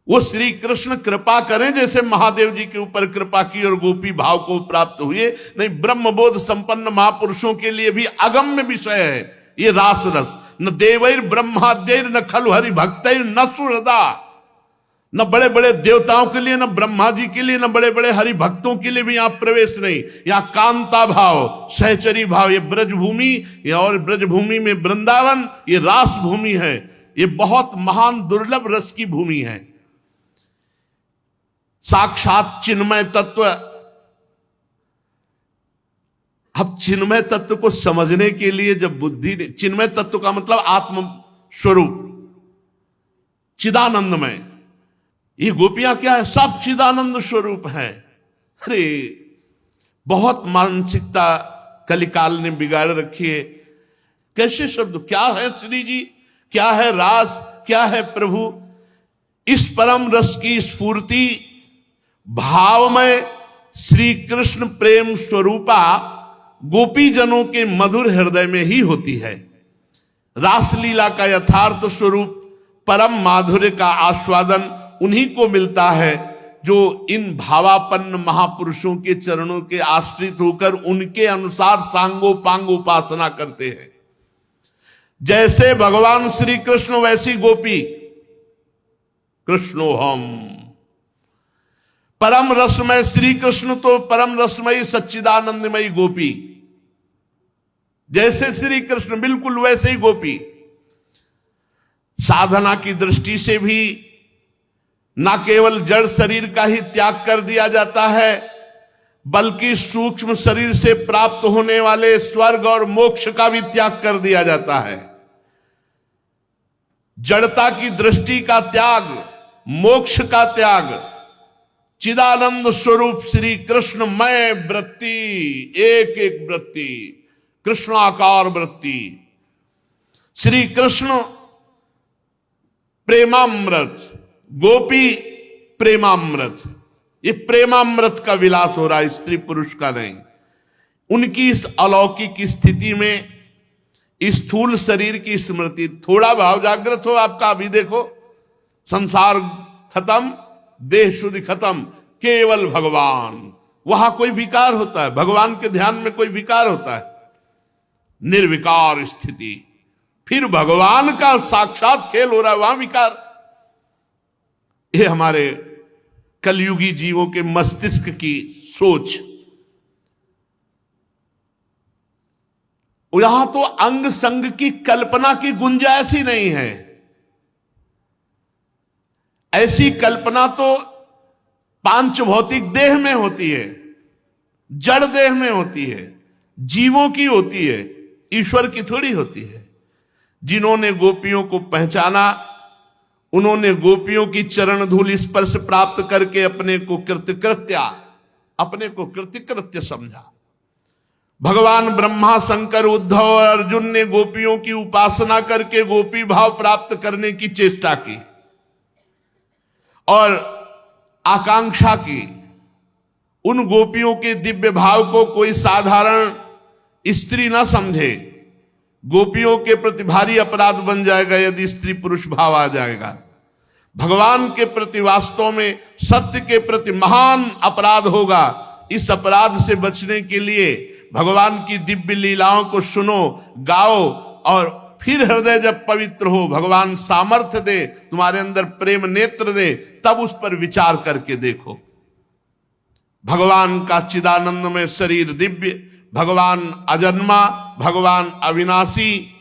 वो श्री कृष्ण कृपा करें जैसे महादेव जी के ऊपर कृपा की और गोपी भाव को प्राप्त हुए, नहीं ब्रह्मबोध संपन्न महापुरुषों के लिए भी अगम्य विषय है ये रास रस। न देवैर ब्रह्माद्यैर न खलु हरि भक्तैर न सुहृदा, न बड़े बड़े देवताओं के लिए, न ब्रह्मा जी के लिए, न बड़े बड़े हरि भक्तों के लिए भी यहां प्रवेश नहीं। यहां कांता भाव, सहचरी भाव, ये ब्रजभूमि और ब्रजभूमि में वृंदावन, ये रास भूमि है। ये बहुत महान दुर्लभ रस की भूमि है। साक्षात चिन्मय तत्व। अब चिन्मय तत्व को समझने के लिए जब बुद्धि ने, चिन्मय तत्व का मतलब आत्म स्वरूप चिदानंदमय, ये गोपियां क्या है, सब चिदानंद स्वरूप है। अरे बहुत मानसिकता कलिकाल ने बिगाड़ रखी है। कैसे शब्द, क्या है श्री जी, क्या है रास, क्या है प्रभु। इस परम रस की स्फूर्ति भावमय श्री कृष्ण प्रेम स्वरूपा गोपी जनों के मधुर हृदय में ही होती है। रासलीला का यथार्थ स्वरूप परम माधुर्य का आस्वादन उन्हीं को मिलता है जो इन भावापन्न महापुरुषों के चरणों के आश्रित होकर उनके अनुसार सांगोपांग उपासना करते हैं। जैसे भगवान श्री कृष्ण वैसी गोपी, कृष्णो हम। परम रसमय श्री कृष्ण तो परम रसमयी सच्चिदानंदमयी गोपी, जैसे श्री कृष्ण बिल्कुल वैसे ही गोपी। साधना की दृष्टि से भी ना केवल जड़ शरीर का ही त्याग कर दिया जाता है, बल्कि सूक्ष्म शरीर से प्राप्त होने वाले स्वर्ग और मोक्ष का भी त्याग कर दिया जाता है। जड़ता की दृष्टि का त्याग, मोक्ष का त्याग, चिदानंद स्वरूप श्री कृष्णमय वृत्ति, एक एक वृत्ति, कृष्णाकार वृत्ति, श्री कृष्ण प्रेमामृत, गोपी प्रेमामृत। ये प्रेमामृत का विलास हो रहा है, स्त्री पुरुष का नहीं। उनकी इस अलौकिक स्थिति में स्थूल शरीर की स्मृति, थोड़ा भाव जागृत हो आपका, अभी देखो संसार खत्म, देह शुद्धि खत्म, केवल भगवान। वहां कोई विकार होता है, भगवान के ध्यान में कोई विकार होता है, निर्विकार स्थिति। फिर भगवान का साक्षात खेल हो रहा है, वहां विकार। ये हमारे कलयुगी जीवों के मस्तिष्क की सोच। यहां तो अंग संग की कल्पना की गुंजाइश ही नहीं है। ऐसी कल्पना तो पांच भौतिक देह में होती है, जड़ देह में होती है, जीवों की होती है, ईश्वर की थोड़ी होती है। जिन्होंने गोपियों को पहचाना, उन्होंने गोपियों की चरण धूल स्पर्श प्राप्त करके अपने को कृतकृत्य समझा। भगवान ब्रह्मा, शंकर, उद्धव और अर्जुन ने गोपियों की उपासना करके गोपी भाव प्राप्त करने की चेष्टा की और आकांक्षा की। उन गोपियों के दिव्य भाव को कोई साधारण स्त्री ना समझे। गोपियों के प्रति भारी अपराध बन जाएगा यदि स्त्री पुरुष भाव आ जाएगा। भगवान के प्रति वास्तव में सत्य के प्रति महान अपराध होगा। इस अपराध से बचने के लिए भगवान की दिव्य लीलाओं को सुनो, गाओ और फिर हृदय जब पवित्र हो, भगवान सामर्थ्य दे, तुम्हारे अंदर प्रेम नेत्र दे, तब उस पर विचार करके देखो। भगवान का चिदानंद में शरीर दिव्य, भगवान अजन्मा, भगवान अविनाशी,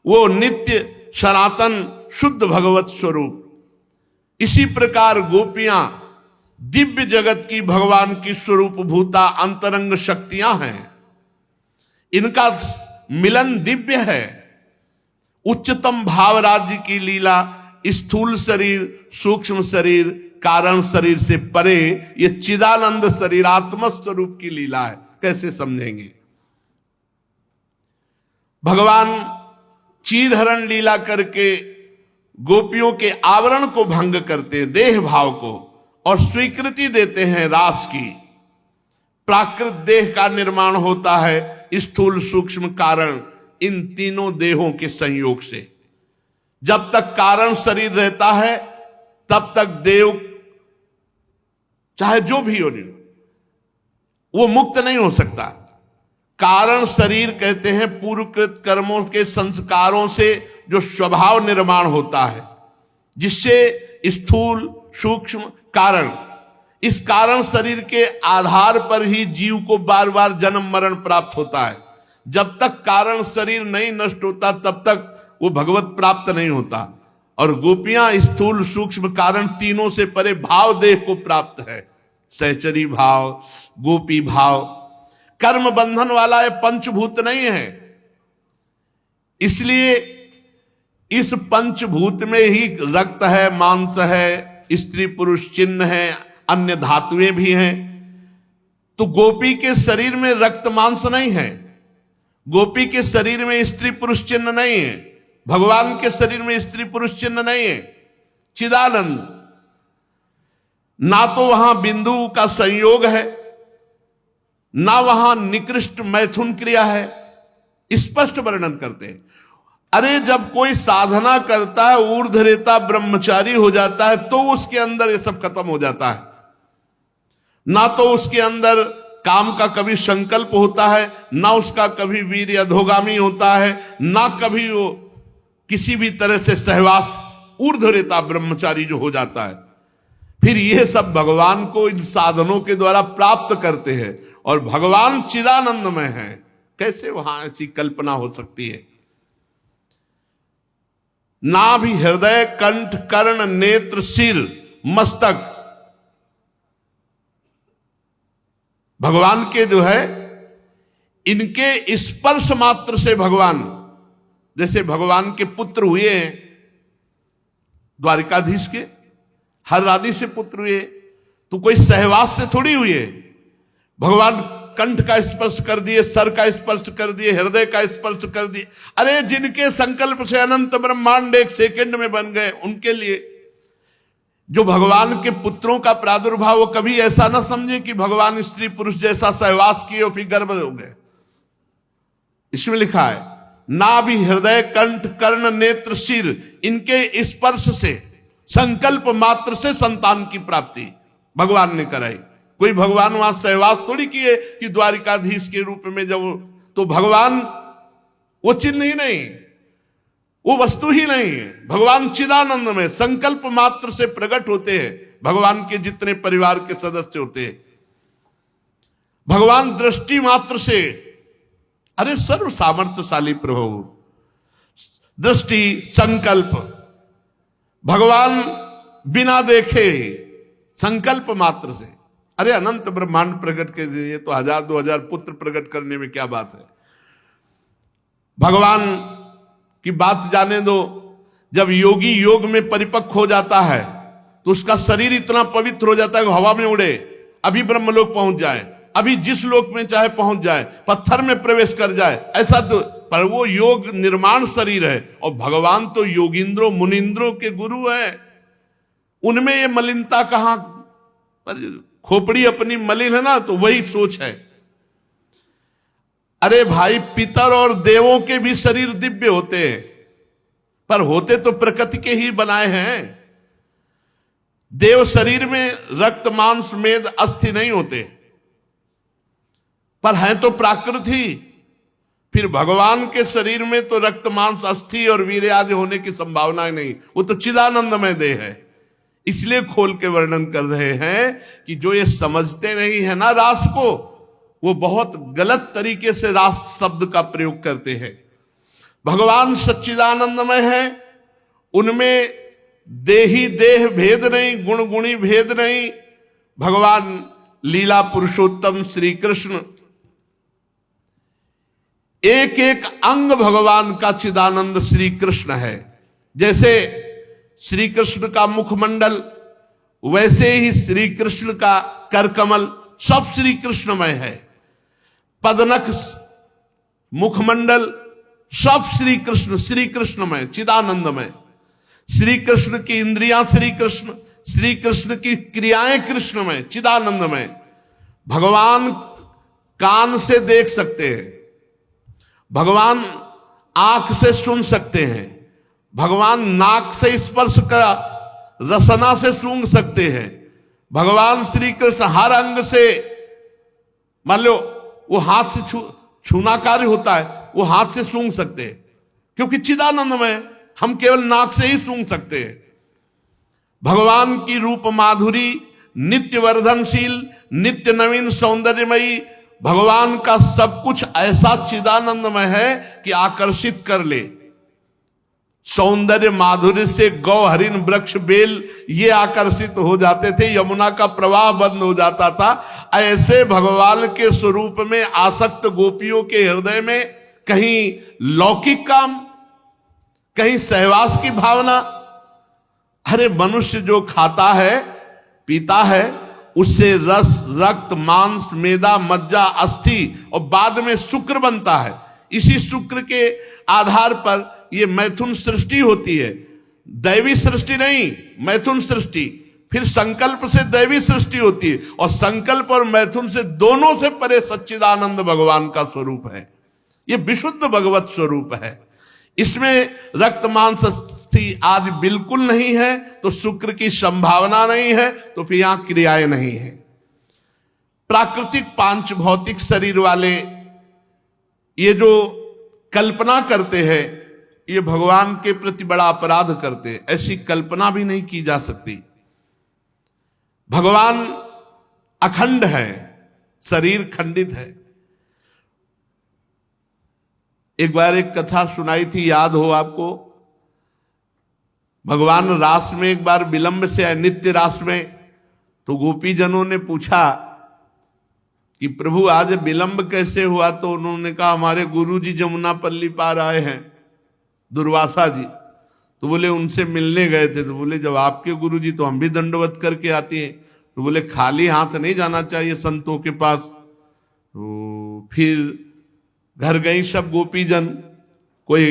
वो नित्य सनातन शुद्ध भगवत स्वरूप। इसी प्रकार गोपियां दिव्य जगत की भगवान की स्वरूप भूता अंतरंग शक्तियां हैं। इनका मिलन दिव्य है। उच्चतम भाव राज्य की लीला स्थूल शरीर, सूक्ष्म शरीर, कारण शरीर से परे ये चिदानंद शरीर आत्म स्वरूप की लीला है। कैसे समझेंगे? भगवान चीरहरण लीला करके गोपियों के आवरण को भंग करते हैं, देह भाव को, और स्वीकृति देते हैं रास की। प्राकृत देह का निर्माण होता है स्थूल सूक्ष्म कारण इन तीनों देहों के संयोग से। जब तक कारण शरीर रहता है तब तक देव चाहे जो भी हो वो मुक्त नहीं हो सकता। कारण शरीर कहते हैं पूर्वकृत कर्मों के संस्कारों से जो स्वभाव निर्माण होता है, जिससे स्थूल सूक्ष्म कारण, इस कारण शरीर के आधार पर ही जीव को बार बार जन्म मरण प्राप्त होता है। जब तक कारण शरीर नहीं नष्ट होता तब तक वो भगवत प्राप्त नहीं होता। और गोपियां स्थूल सूक्ष्म कारण तीनों से परे भाव देह को प्राप्त है। सहचरी भाव, गोपी भाव, कर्म बंधन वाला ये पंचभूत नहीं है। इसलिए इस पंचभूत में ही रक्त है, मांस है, स्त्री पुरुष चिन्ह है, अन्य धातुएं भी हैं। तो गोपी के शरीर में रक्त मांस नहीं है, गोपी के शरीर में स्त्री पुरुष चिन्ह नहीं है, भगवान के शरीर में स्त्री पुरुष चिन्ह नहीं है। चिदानंद, ना तो वहां बिंदु का संयोग है, ना वहां निकृष्ट मैथुन क्रिया है। स्पष्ट वर्णन करते हैं। अरे जब कोई साधना करता है, ऊर्ध्वरेता ब्रह्मचारी हो जाता है, तो उसके अंदर ये सब खत्म हो जाता है। ना तो उसके अंदर काम का कभी संकल्प होता है, ना उसका कभी वीर्य अधोगामी होता है, ना कभी वो किसी भी तरह से सहवास, ऊर्ध्वरेता ब्रह्मचारी जो हो जाता है। फिर ये सब भगवान को इन साधनों के द्वारा प्राप्त करते हैं और भगवान चिदानंद में है। कैसे वहां ऐसी कल्पना हो सकती है? नाभि, हृदय, कंठ, कर्ण, नेत्र, सिर, मस्तक, भगवान के जो है इनके स्पर्श मात्र से भगवान, जैसे भगवान के पुत्र हुए हैं द्वारिकाधीश के, हर रानी से पुत्र हुए, तो कोई सहवास से थोड़ी हुए। भगवान कंठ का स्पर्श कर दिए, सर का स्पर्श कर दिए, हृदय का स्पर्श कर दिए। अरे जिनके संकल्प से अनंत ब्रह्मांड एक सेकंड में बन गए, उनके लिए जो भगवान के पुत्रों का प्रादुर्भाव, वो कभी ऐसा ना समझे कि भगवान स्त्री पुरुष जैसा सहवास किए और फिर गर्भ हो गए। इसमें लिखा है नाभि, हृदय, कंठ, कर्ण, नेत्र, सिर, इनके स्पर्श से, संकल्प मात्र से संतान की प्राप्ति भगवान ने कराई। कोई भगवान वहां सहवास थोड़ी किए कि द्वारिकाधीश के रूप में जब, तो भगवान वो चिन्ह ही नहीं, वो वस्तु ही नहीं है। भगवान चिदानंद में संकल्प मात्र से प्रकट होते हैं। भगवान के जितने परिवार के सदस्य होते हैं, भगवान दृष्टि मात्र से, अरे सर्व सामर्थ्यशाली प्रभु, दृष्टि, संकल्प, भगवान बिना देखे संकल्प मात्र से, अरे अनंत ब्रह्मांड प्रकट कर दिए, तो 1000-2000 पुत्र प्रकट करने में क्या बात है। भगवान की बात जाने दो, जब योगी योग में परिपक्व हो जाता है तो उसका शरीर इतना पवित्र हो जाता है कि हवा में उड़े, अभी ब्रह्मलोक पहुंच जाए, अभी जिस लोक में चाहे पहुंच जाए, पत्थर में प्रवेश कर जाए, ऐसा तो, पर वो योग निर्माण शरीर है। और भगवान तो योगिंद्रों मुनिंद्रों के गुरु है, उनमें ये मलिनता कहां? पर खोपड़ी अपनी मलिन है ना, तो वही सोच है। अरे भाई, पितर और देवों के भी शरीर दिव्य होते हैं, पर होते तो प्रकृति के ही बनाए हैं। देव शरीर में रक्त मांस मेद अस्थि नहीं होते, पर हैं तो प्राकृत ही। फिर भगवान के शरीर में तो रक्त मांस अस्थि और वीर्य आदि होने की संभावना नहीं, वो तो चिदानंदमय देह है। इसलिए खोल के वर्णन कर रहे हैं कि जो ये समझते नहीं है ना रास को, वो बहुत गलत तरीके से रास शब्द का प्रयोग करते हैं। भगवान सच्चिदानंदमय है, उनमें देही देह भेद नहीं, गुण गुणी भेद नहीं। भगवान लीला पुरुषोत्तम श्री कृष्ण एक एक अंग भगवान का चिदानंद श्री कृष्ण है। जैसे श्री कृष्ण का मुखमंडल, वैसे ही श्री कृष्ण का करकमल, सब श्री कृष्णमय है। पदनख, मुखमंडल, सब श्री कृष्णमय, चिदानंदमय। श्री कृष्ण की इंद्रियां श्री कृष्ण की क्रियाएं कृष्णमय, चिदानंदमय। भगवान कान से देख सकते हैं, भगवान आंख से सुन सकते हैं, भगवान नाक से स्पर्श का रसना से सूंघ सकते हैं। भगवान श्री कृष्ण हर अंग से, मान लो वो हाथ से छूना कार्य होता है, वो हाथ से सूंघ सकते हैं, क्योंकि चिदानंदमय, हम केवल नाक से ही सूंघ सकते हैं। भगवान की रूप माधुरी नित्य वर्धनशील, नित्य नवीन, सौंदर्यमयी। भगवान का सब कुछ ऐसा चिदानंदमय है कि आकर्षित कर ले। सौंदर्य माधुर्य से गौ, हरिण, वृक्ष, बेल ये आकर्षित हो जाते थे, यमुना का प्रवाह बंद हो जाता था। ऐसे भगवान के स्वरूप में आसक्त गोपियों के हृदय में कहीं लौकिक काम, कहीं सहवास की भावना। अरे मनुष्य जो खाता है पीता है, उससे रस, रक्त, मांस, मेदा, मज्जा, अस्थि और बाद में शुक्र बनता है। इसी शुक्र के आधार पर ये मैथुन सृष्टि होती है। दैवी सृष्टि नहीं, मैथुन सृष्टि। फिर संकल्प से दैवी सृष्टि होती है, और संकल्प और मैथुन से दोनों से परे सच्चिदानंद भगवान का स्वरूप है। ये विशुद्ध भगवत स्वरूप है। इसमें रक्त, मांस, अस्थि आदि बिल्कुल नहीं है, तो शुक्र की संभावना नहीं है, तो फिर यहां क्रियाएं नहीं है। प्राकृतिक पांच भौतिक शरीर वाले ये जो कल्पना करते हैं, ये भगवान के प्रति बड़ा अपराध करते हैं। ऐसी कल्पना भी नहीं की जा सकती। भगवान अखंड है, शरीर खंडित है। एक बार एक कथा सुनाई थी, याद हो आपको। भगवान रास में एक बार विलंब से आए, नित्य रास में, तो गोपी जनों ने पूछा कि प्रभु आज विलंब कैसे हुआ? तो उन्होंने कहा हमारे गुरुजी जमुना पल्ली पार आए हैं, दुर्वासा जी। तो बोले उनसे मिलने गए थे। तो बोले जब आपके गुरुजी, तो हम भी दंडवत करके आते हैं। तो बोले खाली हाथ नहीं जाना चाहिए संतों के पास। तो फिर घर गई सब गोपी जन, कोई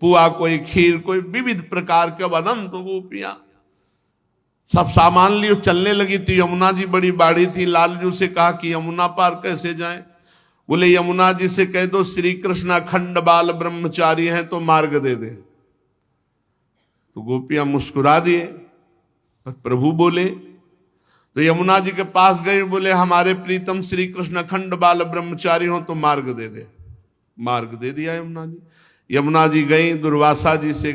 पुआ, कोई खीर, कोई विविध प्रकार के, अनंत गोपियां सब सामान लिए चलने लगी थी। यमुना जी बड़ी बाड़ी थी। लालजू से कहा कि यमुना पार कैसे जाएं? बोले यमुना जी से कह दो श्री कृष्ण अखंड बाल ब्रह्मचारी हैं तो मार्ग दे दे। तो गोपियां मुस्कुरा दिए। प्रभु बोले, तो यमुना जी के पास गए, बोले हमारे प्रीतम श्री कृष्ण अखंड बाल ब्रह्मचारी हो तो मार्ग दे दे। मार्ग दे दिया यमुना जी। यमुना जी गई, दुर्वासा जी से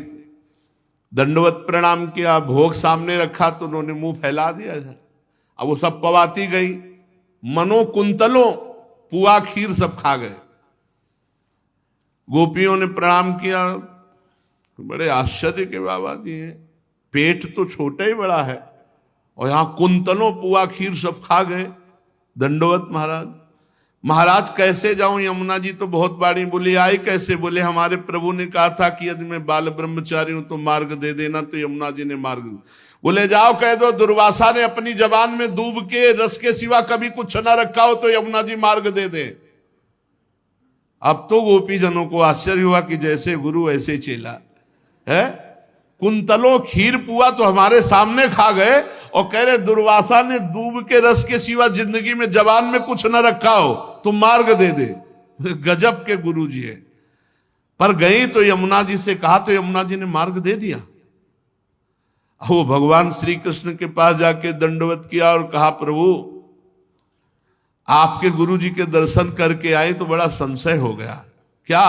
दंडवत प्रणाम किया, भोग सामने रखा तो उन्होंने मुंह फैला दिया। अब वो सब पवाती गई, मनो कुंतलों पुआ खीर सब खा गए। गोपियों ने प्रणाम किया, बड़े आश्चर्य के बाबा जी हैं, पेट तो छोटा ही बड़ा है और यहां कुंतलों पुआ खीर सब खा गए। दंडवत महाराज। महाराज कैसे जाऊं? यमुना जी तो बहुत बाड़ी। बोली आई कैसे? बोले हमारे प्रभु ने कहा था कि यदि मैं बाल ब्रह्मचारी हूं तो मार्ग दे देना। तो यमुना जी ने मार्ग। बोले जाओ कह दो दुर्वासा ने अपनी जबान में दूब के रस के सिवा कभी कुछ न रखा हो तो यमुना जी मार्ग दे दे। अब तो गोपी जनों को आश्चर्य हुआ कि जैसे गुरु ऐसे चेला है। कुंतलों खीर पुआ तो हमारे सामने खा गए और कह रहे दुर्वासा ने दूब के रस के सिवा जिंदगी में जबान में कुछ न रखा हो तो मार्ग दे दे। गजब के गुरु जी है। पर गई तो यमुना जी से कहा तो यमुना जी ने मार्ग दे दिया। वो भगवान श्री कृष्ण के पास जाके दंडवत किया और कहा प्रभु आपके गुरु जी के दर्शन करके आए तो बड़ा संशय हो गया। क्या?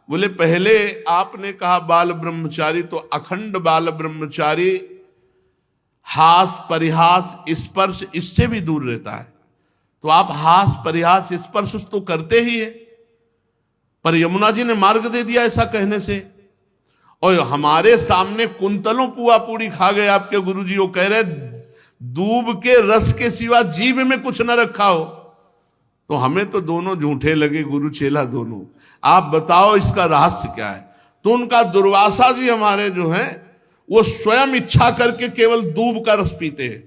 बोले पहले आपने कहा बाल ब्रह्मचारी, तो अखंड बाल ब्रह्मचारी हास परिहास स्पर्श इससे भी दूर रहता है। तो आप हास परिहास स्पर्श तो करते ही है, पर यमुना जी ने मार्ग दे दिया ऐसा कहने से। और हमारे सामने कुंतलों पुआ पूड़ी खा गए आपके गुरुजी, वो कह रहे दूब के रस के सिवा जीभ में कुछ न रखा हो। तो हमें तो दोनों झूठे लगे, गुरु चेला दोनों। आप बताओ इसका रहस्य क्या है? तो उनका दुर्वासा जी हमारे जो हैं वो स्वयं इच्छा करके केवल दूब का रस पीते हैं।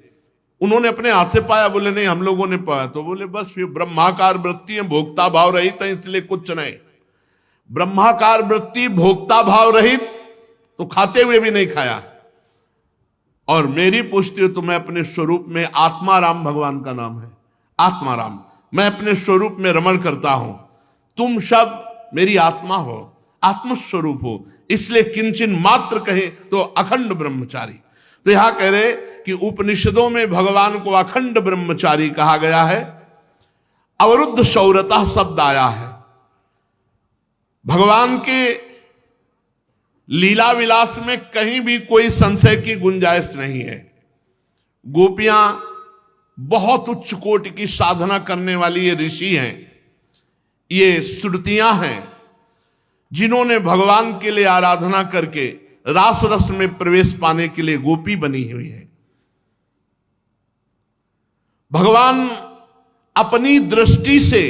उन्होंने अपने हाथ से पाया, बोले नहीं हम लोगों ने पाया। तो बोले बस ये ब्रह्माकार वृत्ति है, भोक्ता भाव रहित है, इसलिए कुछ नहीं। ब्रह्माकार वृत्ति भोक्ता भाव रहित तो खाते हुए भी नहीं खाया। और मेरी पुष्टि हो तो मैं अपने स्वरूप में, आत्माराम भगवान का नाम है, आत्माराम, मैं अपने स्वरूप में रमण करता हूं। तुम सब मेरी आत्मा हो, आत्मस्वरूप हो, इसलिए किंचन मात्र कहे तो अखंड ब्रह्मचारी। तो यहां कह रहे कि उपनिषदों में भगवान को अखंड ब्रह्मचारी कहा गया है। अवरुद्ध शौरता शब्द आया है। भगवान के लीला विलास में कहीं भी कोई संशय की गुंजाइश नहीं है। गोपियां बहुत उच्च कोटि की साधना करने वाली ये ऋषि हैं, ये श्रुतियां हैं, जिन्होंने भगवान के लिए आराधना करके रास रस में प्रवेश पाने के लिए गोपी बनी हुई है। भगवान अपनी दृष्टि से,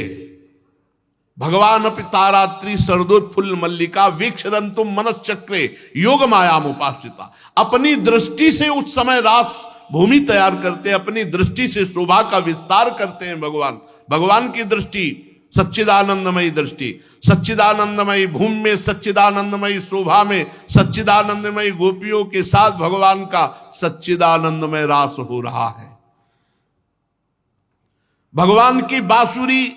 भगवान अपि तारात्रि शरदोत्फुल्ल मल्लिका वीक्षरंतुम मनश्चक्रे योग मायाम उपासिता, अपनी दृष्टि से उस समय रास भूमि तैयार करते, अपनी दृष्टि से शोभा का विस्तार करते हैं। भगवान की दृष्टि सच्चिदानंदमयी दृष्टि, सच्चिदानंदमयी भूमि में, सच्चिदानंदमयी शोभा में, सच्चिदानंदमयी गोपियों के साथ भगवान का सच्चिदानंदमय रास हो रहा है। भगवान की बांसुरी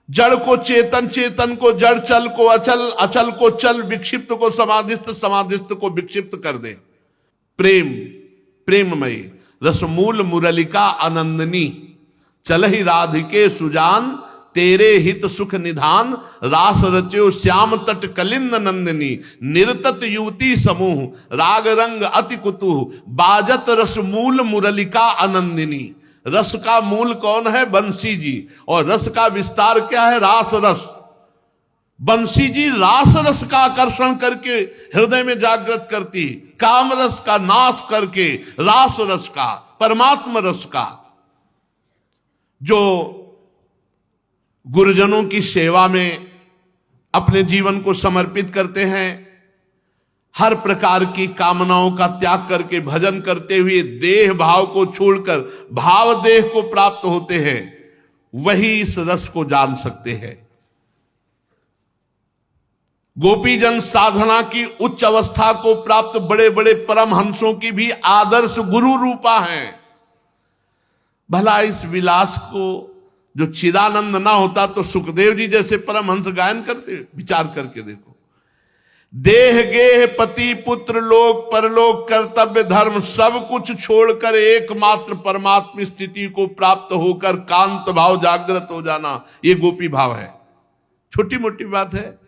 जड़ को चेतन, चेतन को जड़, चल को अचल, अचल को चल, विक्षिप्त को समाधिस्थ, समाधिस्थ को विक्षिप्त कर दे। प्रेम प्रेममयी रसमूल मुरलिका आनंदनी, चलहि राधिके सुजान, तेरे हित सुख निधान, रास रच्यो श्याम तट कलिंद नंदिनी, निरतत युवती समूह, राग रंग अति कुतूह, बाजत रसमूल मुरलिका आनंदिनी। रस का मूल कौन है? बंसी जी। और रस का विस्तार क्या है? रास रस। बंसी जी रास रस का आकर्षण करके हृदय में जागृत करती, काम रस का नाश करके रास रस का, परमात्मा रस का। जो गुरुजनों की सेवा में अपने जीवन को समर्पित करते हैं, हर प्रकार की कामनाओं का त्याग करके भजन करते हुए देह भाव को छोड़कर भाव देह को प्राप्त होते हैं, वही इस रस को जान सकते हैं। गोपीजन साधना की उच्च अवस्था को प्राप्त बड़े बड़े परमहंसों की भी आदर्श गुरु रूपा हैं। भला इस विलास को जो चिदानंद ना होता तो सुखदेव जी जैसे परमहंस गायन करते? विचार करके देखो। देह गेह पति पुत्र लोक परलोक कर्तव्य धर्म सब कुछ छोड़कर एकमात्र परमात्मा स्थिति को प्राप्त होकर कांत भाव जागृत हो जाना, ये गोपी भाव है। छोटी मोटी बात है।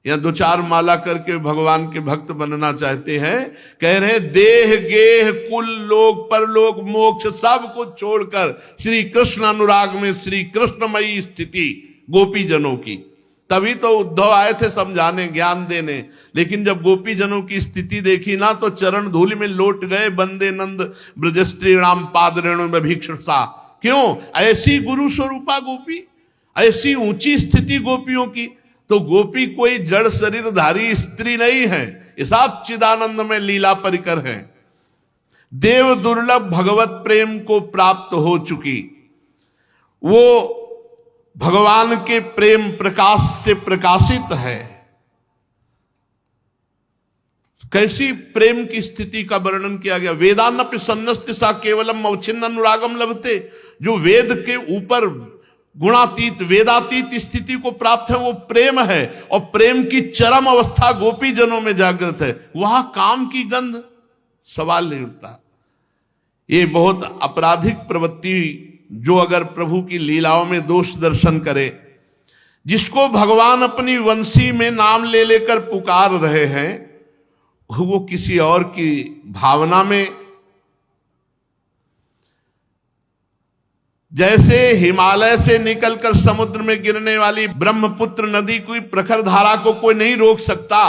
या दो चार माला करके भगवान के भक्त बनना चाहते हैं, कह रहे देह गेह कुल लोक परलोक मोक्ष सब कुछ छोड़कर श्री कृष्ण अनुराग में श्री कृष्णमयी स्थिति गोपी जनों की। तभी तो उद्धव आए थे समझाने, ज्ञान देने। लेकिन जब गोपी जनों की स्थिति देखी ना तो चरण धूलि में लौट गए। बंदे नंद ब्रजस्त्री राम पाद रेणु में भिक्षुषा। क्यों? ऐसी गुरु स्वरूपा गोपी, ऐसी ऊंची स्थिति गोपियों की। तो गोपी कोई जड़ शरीरधारी स्त्री नहीं है, ये सब चिदानंद में लीला परिकर है। देव दुर्लभ भगवत प्रेम को प्राप्त हो चुकी, वो भगवान के प्रेम प्रकाश से प्रकाशित है। कैसी प्रेम की स्थिति का वर्णन किया गया। वेदानपि सन्नस्ति सा केवलम अवच्छिन्न अनुरागम लभते। जो वेद के ऊपर गुणातीत वेदातीत स्थिति को प्राप्त है वो प्रेम है। और प्रेम की चरम अवस्था गोपी जनों में जागृत है। वहां काम की गंध सवाल नहीं उठता। ये बहुत आपराधिक प्रवृत्ति जो अगर प्रभु की लीलाओं में दोष दर्शन करे, जिसको भगवान अपनी वंशी में नाम ले लेकर पुकार रहे हैं, वो किसी और की भावना में जैसे हिमालय से निकलकर समुद्र में गिरने वाली ब्रह्मपुत्र नदी की प्रखर धारा को कोई नहीं रोक सकता,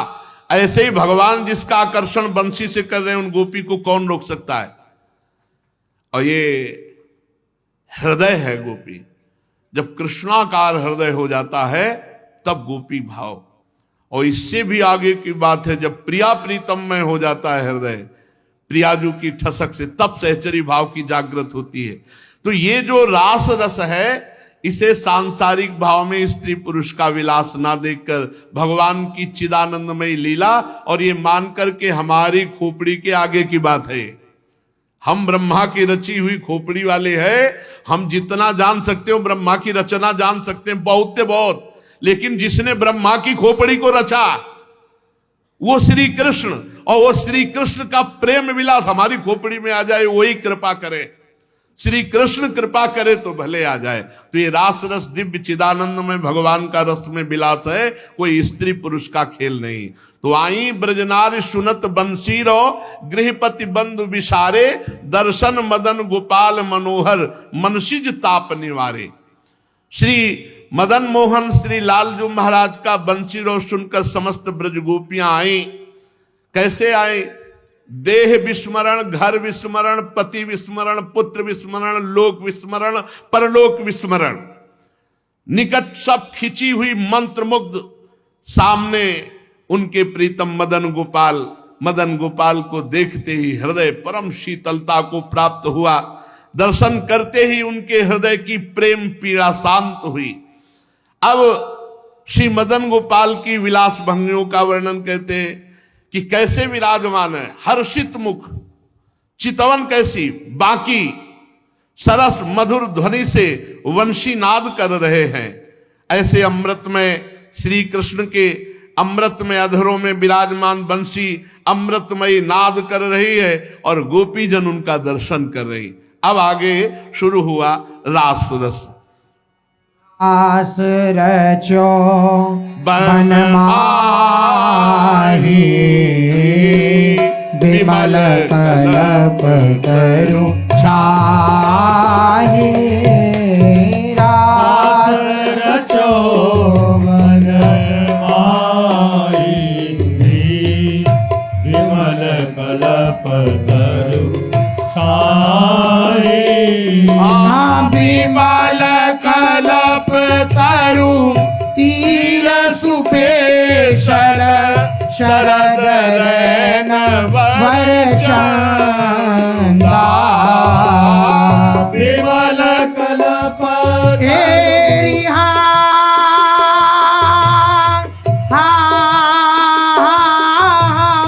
ऐसे ही भगवान जिसका आकर्षण बंसी से कर रहे हैं उन गोपी को कौन रोक सकता है। और ये हृदय है गोपी। जब कृष्णाकार हृदय हो जाता है तब गोपी भाव। और इससे भी आगे की बात है, जब प्रिया प्रीतम में हो जाता है हृदय प्रियाजू की ठसक से, तब सहचरी भाव की जागृत होती है। तो ये जो रास रस है, इसे सांसारिक भाव में स्त्री पुरुष का विलास ना देखकर भगवान की चिदानंदमयी लीला और ये मान करके हमारी खोपड़ी के आगे की बात है। हम ब्रह्मा की रची हुई खोपड़ी वाले हैं। हम जितना जान सकते हो ब्रह्मा की रचना जान सकते हैं, बहुत से बहुत, लेकिन जिसने ब्रह्मा की खोपड़ी को रचा वो श्री कृष्ण, और वो श्री कृष्ण का प्रेम विलास हमारी खोपड़ी में आ जाए, वही कृपा करे। श्री कृष्ण कृपा करे तो भले आ जाए। तो ये रास रस दिव्य चिदानंद में भगवान का रस में विलास है, कोई स्त्री पुरुष का खेल नहीं। तो आई ब्रजनारी सुनत बंसी रो, गृहपति बंधु विसारे, दर्शन मदन गोपाल मनोहर, मनसिज ताप निवारे। श्री मदन मोहन श्री लालजू महाराज का बंसी रो सुनकर समस्त ब्रज गोपियां आई। कैसे आई? देह विस्मरण, घर विस्मरण, पति विस्मरण, पुत्र विस्मरण, लोक विस्मरण, परलोक विस्मरण, निकट सब खिंची हुई मंत्र मुग्ध सामने उनके प्रीतम मदन गोपाल को देखते ही हृदय परम शीतलता को प्राप्त हुआ। दर्शन करते ही उनके हृदय की प्रेम पीड़ा शांत हुई। अब श्री मदन गोपाल की विलास भंगियों का वर्णन कहते हैं कि कैसे विराजमान है, हर्षित मुख, चितवन कैसी, बाकी सरस मधुर ध्वनि से वंशी नाद कर रहे हैं। ऐसे अमृत में श्री कृष्ण के अमृत में अधरों में विराजमान बंसी अमृतमयी नाद कर रही है और गोपी जन उनका दर्शन कर रही। अब आगे शुरू हुआ रास रस। आस रचो बन माही, विमल कलप तरु छाही। रास रचो बन माही, विमल कलप तरु छाही। विमल कलप तरु तीर सुपेशल, शरद रैन वर चंदा। विमल कलप तेरी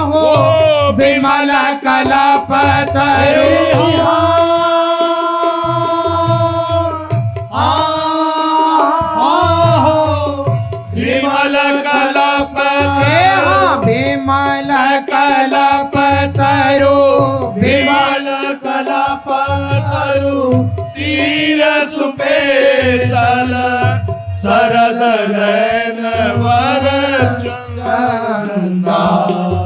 हो, विमल कलप तरु विमल कलप विमल कलप तरु, विमल कलप तरु तीर सुपेशल, शरद रैन वर चंदा।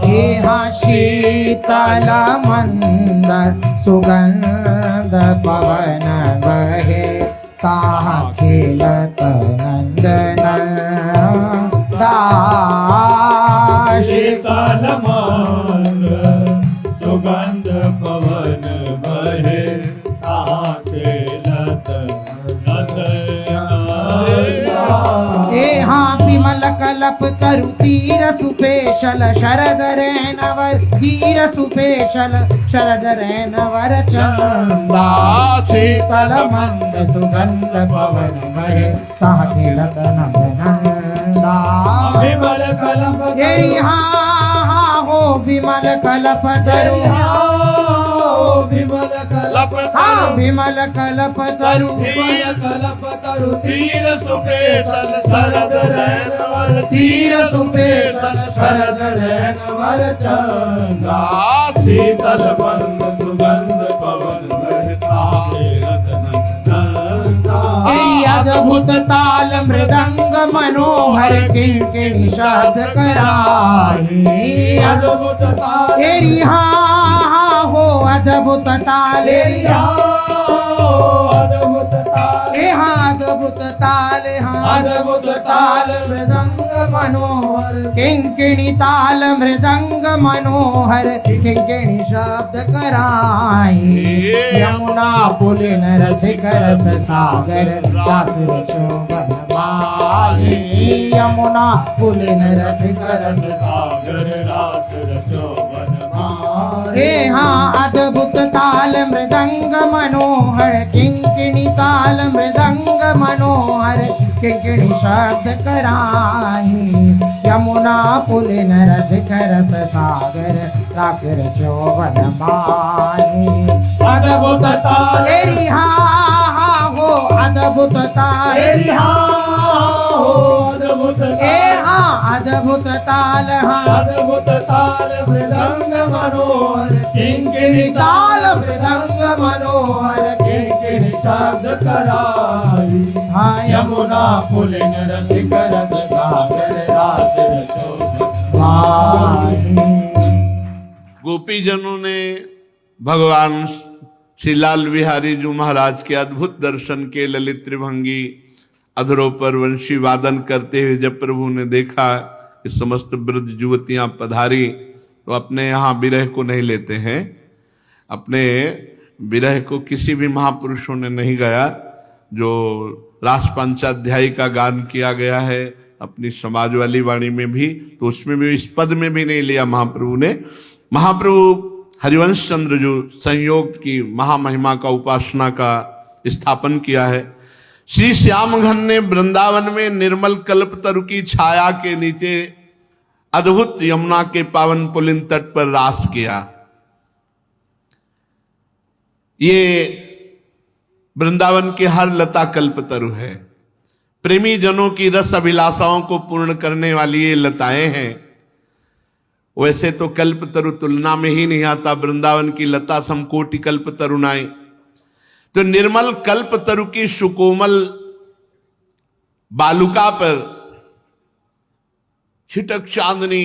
यहाँ शीतल मंद सुगंध पवन बहे, ताहा खेलत नंदन दास। शीतल मंद सुगंध पवन बहे, ताहा खेलत नंदन दास। यहाँ विमल कलप तरु तीर सुपेशल, शरद रैनवर तीर सुपेशल, शरद रैनवर चंदा। शीतल मंद सुगंध पवन बहे, ताहा खेलत नंदन दास। विमल कलप हाँ हो विमल कलप तरु, विमल कलप हाँ विमल कलप तरु, विमल कलप तरु तीर सुपेशल, शरद रैनवर तीर सुपेशल, शरद रैनवर चंदा। शीतल मंद सुगंध पवन बहे, ताहा खेलत नंदन दास। अद्भुत ताल मृदंग मनोहर, किणकिणी शब्द कराही। अद्भुत ताल तेरी हाँ हो अद्भुत ताल, अद्भुत ताल ताल अद्भुत ताल मृदंग मनोहर किंकिणी ताल मृदंग मनोहर किंकिणी शब्द कराए यमुना पुलिन रसिक रस सागर रास शोभन माए यमुना पुलिन रसिक रस सागर रास शोभन हे हाँ अद्भुत ताल मृदंग मनोहर किंकिणी ताल मृदंग मनोहर किंकिणी शब्द कराही यमुना पुलिन रसिक रस सागर रासर चौवन माही अद्भुत ताल तेरी हाँ हो अद्भुत ताल अद्भुत अद्भुत ताल अद्भुत ताल मृदंग मनोहर किंकिणी ताल मृदंग मनोहर किंकिणी शब्द कराई यमुना पुलिन रसिक रस सागर रास शोभन गोपीजनों ने भगवान श्री लाल बिहारी जी महाराज के अद्भुत दर्शन के ललित त्रिभंगी अधरों पर वंशी वादन करते हुए जब प्रभु ने देखा कि समस्त वृद्ध युवतियां पधारी तो अपने यहाँ विरह को नहीं लेते हैं। अपने विरह को किसी भी महापुरुषों ने नहीं गाया। जो रास पंचाध्यायी का गान किया गया है अपनी समाज वाली वाणी में भी, तो उसमें भी इस पद में भी नहीं लिया महाप्रभु ने। महाप्रभु हरिवंश चंद्र जो संयोग की महामहिमा का उपासना का स्थापन किया है। श्री श्याम घन ने वृंदावन में निर्मल कल्प तरु की छाया के नीचे अद्भुत यमुना के पावन पुलिन तट पर रास किया। ये वृंदावन की हर लता कल्प तरु है। प्रेमी जनों की रस अभिलाषाओं को पूर्ण करने वाली ये लताएं हैं। वैसे तो कल्प तरु तुलना में ही नहीं आता, वृंदावन की लता समकोटि कल्प तरुणाएं। तो निर्मल कल्प तरु की सुकोमल बालुका पर छिटक चांदनी,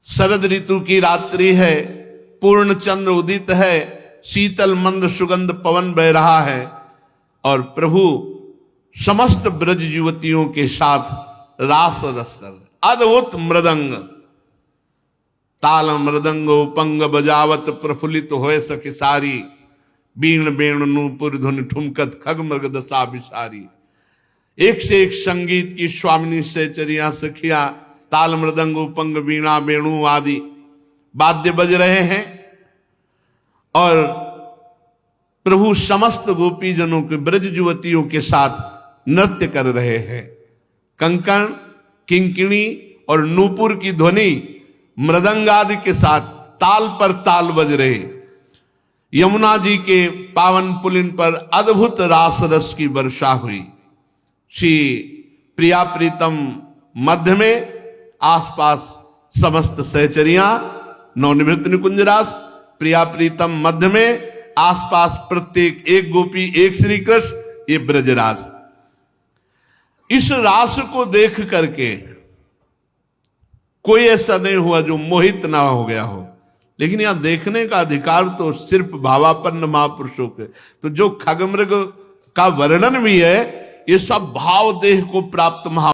शरद ऋतु की रात्रि है, पूर्ण चंद्र उदित है, शीतल मंद सुगंध पवन बह रहा है और प्रभु समस्त ब्रज युवतियों के साथ रास रस कर अद्भुत मृदंग ताल मृदंग उपंग बजावत प्रफुल्लित होए सके सारी बीण बेण नूपुर धुन ठुमकत खग मृग दशा विसारी। एक से एक संगीत की स्वामिनी सहचरियां सखिया ताल मृदंग उपंग वीणा वेणु आदि वाद्य बज रहे हैं और प्रभु समस्त गोपीजनों के ब्रज युवतियों के साथ नृत्य कर रहे हैं। कंकण किंकिणी और नूपुर की ध्वनि मृदंग आदि के साथ ताल पर ताल बज रहे। यमुना जी के पावन पुलिन पर अद्भुत रास रस की वर्षा हुई। श्री प्रिया प्रीतम मध्य में, आसपास समस्त सहचरियां नवनिवृत्त निकुंज रास, प्रिया प्रीतम मध्य में, आसपास प्रत्येक एक गोपी एक श्री कृष्ण, ये ब्रजराज। इस रास को देख करके कोई ऐसा नहीं हुआ जो मोहित ना हो गया हो। लेकिन यहां देखने का अधिकार तो सिर्फ भावापन्न महापुरुषों के। तो जो खगमृग का वर्णन भी है ये सब भाव देह को प्राप्त महा